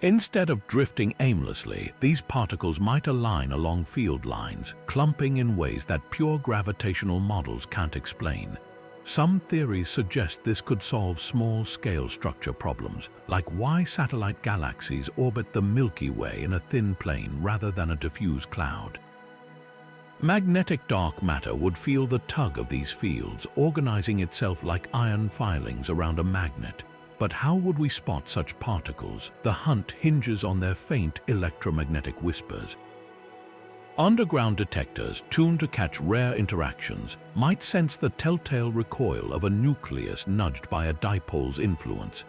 Instead of drifting aimlessly, these particles might align along field lines, clumping in ways that pure gravitational models can't explain. Some theories suggest this could solve small-scale structure problems, like why satellite galaxies orbit the Milky Way in a thin plane rather than a diffuse cloud. Magnetic dark matter would feel the tug of these fields, organizing itself like iron filings around a magnet. But how would we spot such particles? The hunt hinges on their faint electromagnetic whispers. Underground detectors, tuned to catch rare interactions, might sense the telltale recoil of a nucleus nudged by a dipole's influence.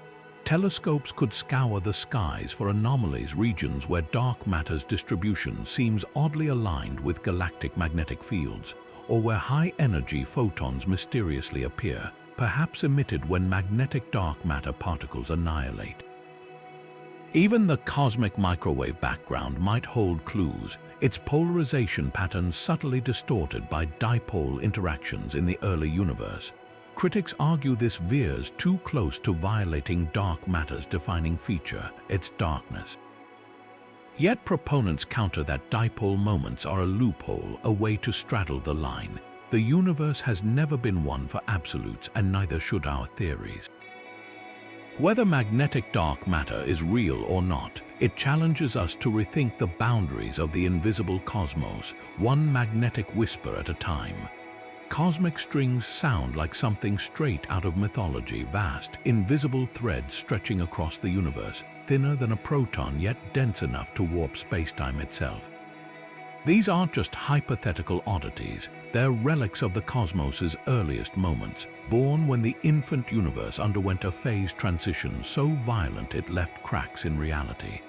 Telescopes could scour the skies for anomalies, regions where dark matter's distribution seems oddly aligned with galactic magnetic fields, or where high-energy photons mysteriously appear, perhaps emitted when magnetic dark matter particles annihilate. Even the cosmic microwave background might hold clues, its polarization patterns subtly distorted by dipole interactions in the early universe. Critics argue this veers too close to violating dark matter's defining feature, its darkness. Yet proponents counter that dipole moments are a loophole, a way to straddle the line. The universe has never been one for absolutes, and neither should our theories. Whether magnetic dark matter is real or not, it challenges us to rethink the boundaries of the invisible cosmos, one magnetic whisper at a time. Cosmic strings sound like something straight out of mythology, vast, invisible threads stretching across the universe, thinner than a proton yet dense enough to warp spacetime itself. These aren't just hypothetical oddities, they're relics of the cosmos's earliest moments, born when the infant universe underwent a phase transition so violent it left cracks in reality.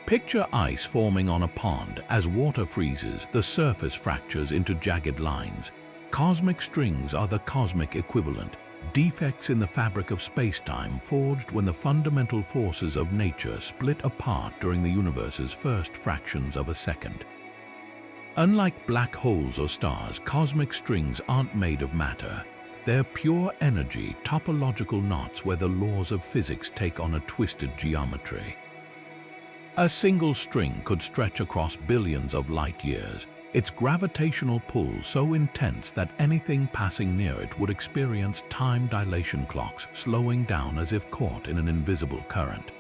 Picture ice forming on a pond. As water freezes, the surface fractures into jagged lines. Cosmic strings are the cosmic equivalent, defects in the fabric of spacetime forged when the fundamental forces of nature split apart during the universe's first fractions of a second. Unlike black holes or stars, cosmic strings aren't made of matter. They're pure energy, topological knots where the laws of physics take on a twisted geometry. A single string could stretch across billions of light years, its gravitational pull so intense that anything passing near it would experience time dilation clocks, slowing down as if caught in an invisible current.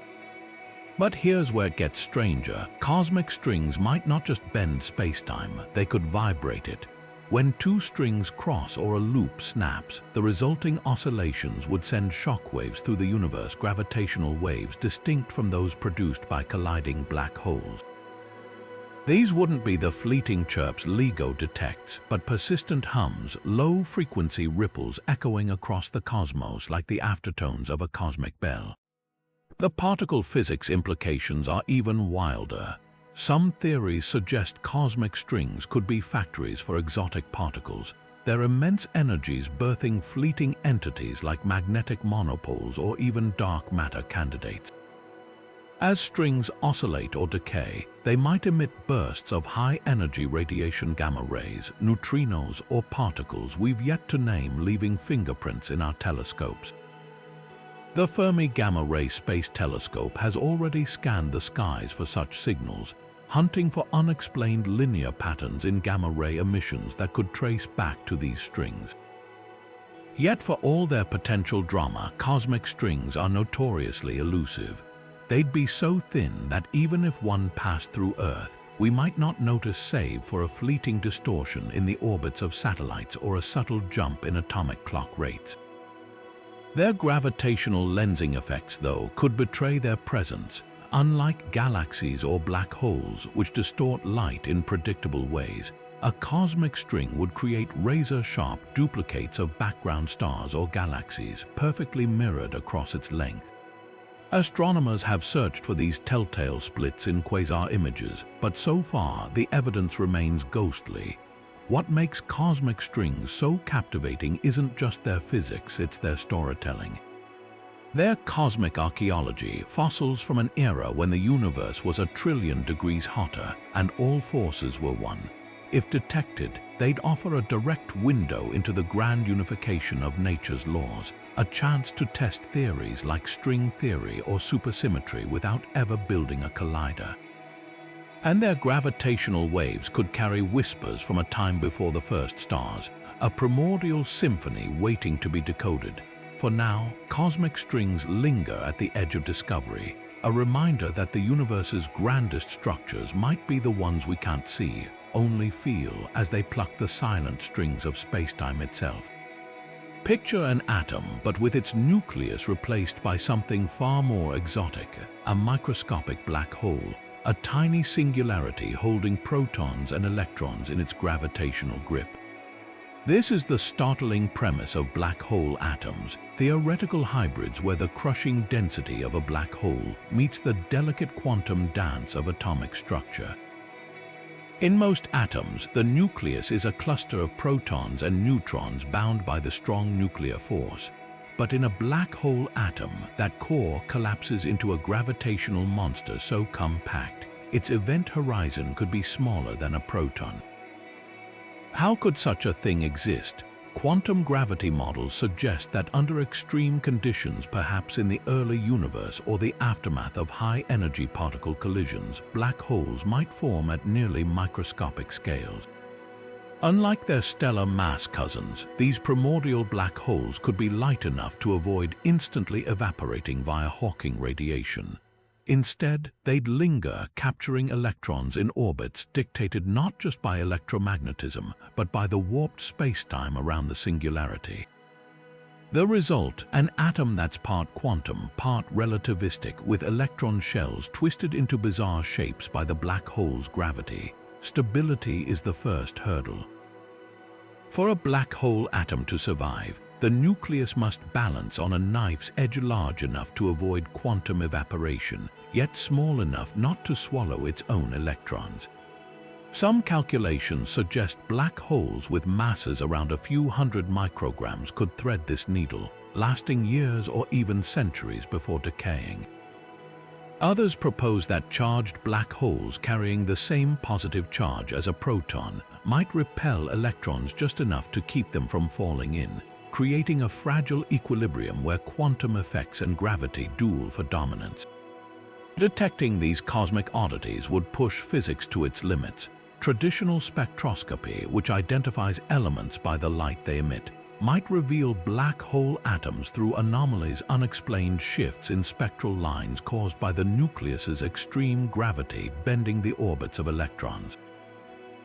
But here's where it gets stranger. Cosmic strings might not just bend spacetime, they could vibrate it. When two strings cross or a loop snaps, the resulting oscillations would send shockwaves through the universe, gravitational waves distinct from those produced by colliding black holes. These wouldn't be the fleeting chirps LIGO detects, but persistent hums, low-frequency ripples echoing across the cosmos like the aftertones of a cosmic bell. The particle physics implications are even wilder. Some theories suggest cosmic strings could be factories for exotic particles, their immense energies birthing fleeting entities like magnetic monopoles or even dark matter candidates. As strings oscillate or decay, they might emit bursts of high-energy radiation gamma rays, neutrinos, or particles we've yet to name, leaving fingerprints in our telescopes. The Fermi Gamma Ray Space Telescope has already scanned the skies for such signals, hunting for unexplained linear patterns in gamma ray emissions that could trace back to these strings. Yet for all their potential drama, cosmic strings are notoriously elusive. They'd be so thin that even if one passed through Earth, we might not notice save for a fleeting distortion in the orbits of satellites or a subtle jump in atomic clock rates. Their gravitational lensing effects, though, could betray their presence. Unlike galaxies or black holes, which distort light in predictable ways, a cosmic string would create razor-sharp duplicates of background stars or galaxies, perfectly mirrored across its length. Astronomers have searched for these telltale splits in quasar images, but so far the evidence remains ghostly. What makes cosmic strings so captivating isn't just their physics, it's their storytelling. Their cosmic archaeology, fossils from an era when the universe was 1 trillion degrees hotter and all forces were one. If detected, they'd offer a direct window into the grand unification of nature's laws, a chance to test theories like string theory or supersymmetry without ever building a collider. And their gravitational waves could carry whispers from a time before the first stars, a primordial symphony waiting to be decoded. For now, cosmic strings linger at the edge of discovery, a reminder that the universe's grandest structures might be the ones we can't see, only feel as they pluck the silent strings of spacetime itself. Picture an atom, but with its nucleus replaced by something far more exotic, a microscopic black hole, a tiny singularity holding protons and electrons in its gravitational grip. This is the startling premise of black hole atoms, theoretical hybrids where the crushing density of a black hole meets the delicate quantum dance of atomic structure. In most atoms, the nucleus is a cluster of protons and neutrons bound by the strong nuclear force. But in a black hole atom, that core collapses into a gravitational monster so compact, its event horizon could be smaller than a proton. How could such a thing exist? Quantum gravity models suggest that under extreme conditions, perhaps in the early universe or the aftermath of high-energy particle collisions, black holes might form at nearly microscopic scales. Unlike their stellar mass cousins, these primordial black holes could be light enough to avoid instantly evaporating via Hawking radiation. Instead, they'd linger, capturing electrons in orbits dictated not just by electromagnetism, but by the warped spacetime around the singularity. The result, an atom that's part quantum, part relativistic, with electron shells twisted into bizarre shapes by the black hole's gravity. Stability is the first hurdle. For a black hole atom to survive, the nucleus must balance on a knife's edge, large enough to avoid quantum evaporation, yet small enough not to swallow its own electrons. Some calculations suggest black holes with masses around a few hundred micrograms could thread this needle, lasting years or even centuries before decaying. Others propose that charged black holes carrying the same positive charge as a proton might repel electrons just enough to keep them from falling in, creating a fragile equilibrium where quantum effects and gravity duel for dominance. Detecting these cosmic oddities would push physics to its limits. Traditional spectroscopy, which identifies elements by the light they emit, might reveal black hole atoms through anomalies, unexplained shifts in spectral lines caused by the nucleus's extreme gravity bending the orbits of electrons.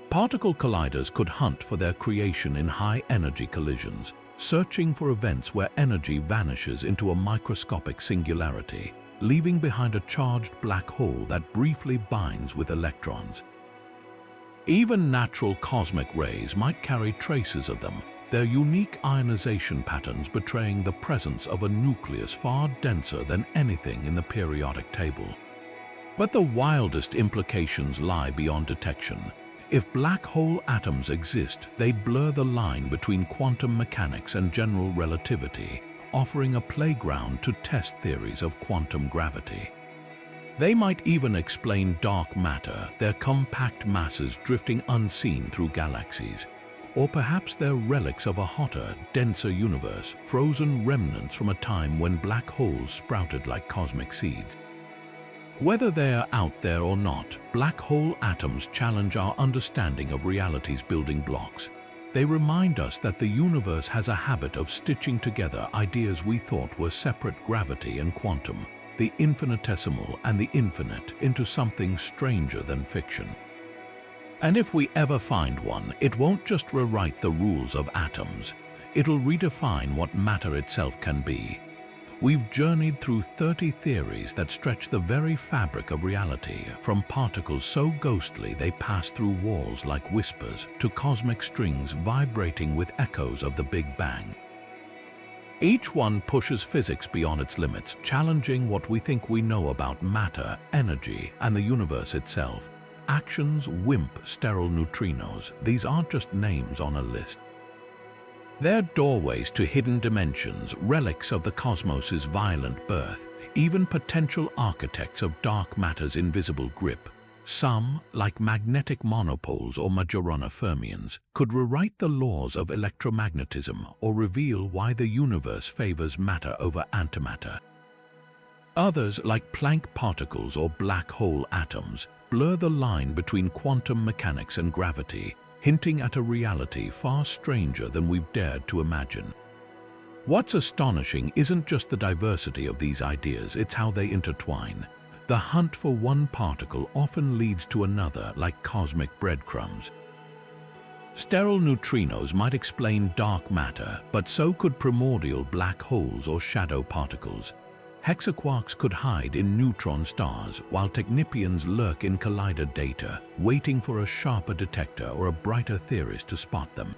Particle colliders could hunt for their creation in high-energy collisions, searching for events where energy vanishes into a microscopic singularity, leaving behind a charged black hole that briefly binds with electrons. Even natural cosmic rays might carry traces of them, their unique ionization patterns betraying the presence of a nucleus far denser than anything in the periodic table. But the wildest implications lie beyond detection. If black hole atoms exist, they'd blur the line between quantum mechanics and general relativity, offering a playground to test theories of quantum gravity. They might even explain dark matter, their compact masses drifting unseen through galaxies. Or perhaps they're relics of a hotter, denser universe, frozen remnants from a time when black holes sprouted like cosmic seeds. Whether they're out there or not, black hole atoms challenge our understanding of reality's building blocks. They remind us that the universe has a habit of stitching together ideas we thought were separate: gravity and quantum, the infinitesimal and the infinite, into something stranger than fiction. And if we ever find one, it won't just rewrite the rules of atoms. It'll redefine what matter itself can be. We've journeyed through 30 theories that stretch the very fabric of reality, from particles so ghostly they pass through walls like whispers, to cosmic strings vibrating with echoes of the Big Bang. Each one pushes physics beyond its limits, challenging what we think we know about matter, energy, and the universe itself. Axions, WIMP, sterile neutrinos, these aren't just names on a list. They're doorways to hidden dimensions, relics of the cosmos's violent birth, even potential architects of dark matter's invisible grip. Some, like magnetic monopoles or Majorana fermions, could rewrite the laws of electromagnetism or reveal why the universe favors matter over antimatter. Others, like Planck particles or black hole atoms, blur the line between quantum mechanics and gravity, hinting at a reality far stranger than we've dared to imagine. What's astonishing isn't just the diversity of these ideas, it's how they intertwine. The hunt for one particle often leads to another, like cosmic breadcrumbs. Sterile neutrinos might explain dark matter, but so could primordial black holes or shadow particles. Hexaquarks could hide in neutron stars, while technepions lurk in collider data, waiting for a sharper detector or a brighter theorist to spot them.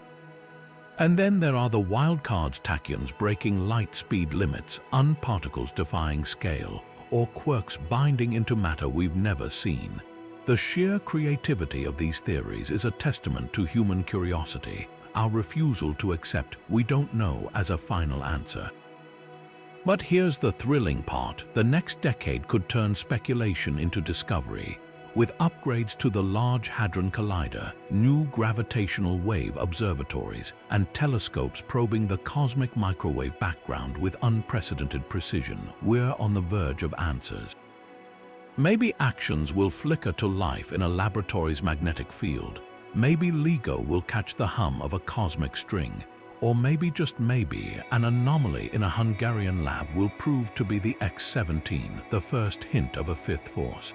And then there are the wildcards: tachyons breaking light speed limits, unparticles defying scale, or quirks binding into matter we've never seen. The sheer creativity of these theories is a testament to human curiosity, our refusal to accept "we don't know" as a final answer. But here's the thrilling part: the next decade could turn speculation into discovery. With upgrades to the Large Hadron Collider, new gravitational wave observatories, and telescopes probing the cosmic microwave background with unprecedented precision, we're on the verge of answers. Maybe axions will flicker to life in a laboratory's magnetic field. Maybe LIGO will catch the hum of a cosmic string. Or maybe, just maybe, an anomaly in a Hungarian lab will prove to be the X-17, the first hint of a fifth force.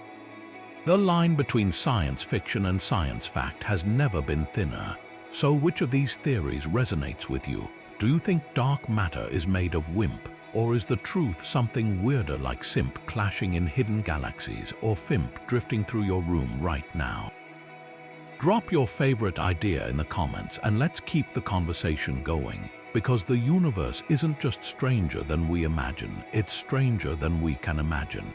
The line between science fiction and science fact has never been thinner. So which of these theories resonates with you? Do you think dark matter is made of WIMP? Or is the truth something weirder, like SIMP clashing in hidden galaxies, or FIMP drifting through your room right now? Drop your favorite idea in the comments and let's keep the conversation going, because the universe isn't just stranger than we imagine, it's stranger than we can imagine.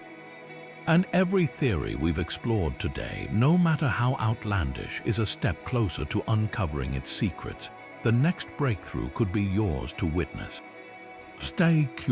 And every theory we've explored today, no matter how outlandish, is a step closer to uncovering its secrets. The next breakthrough could be yours to witness. Stay curious.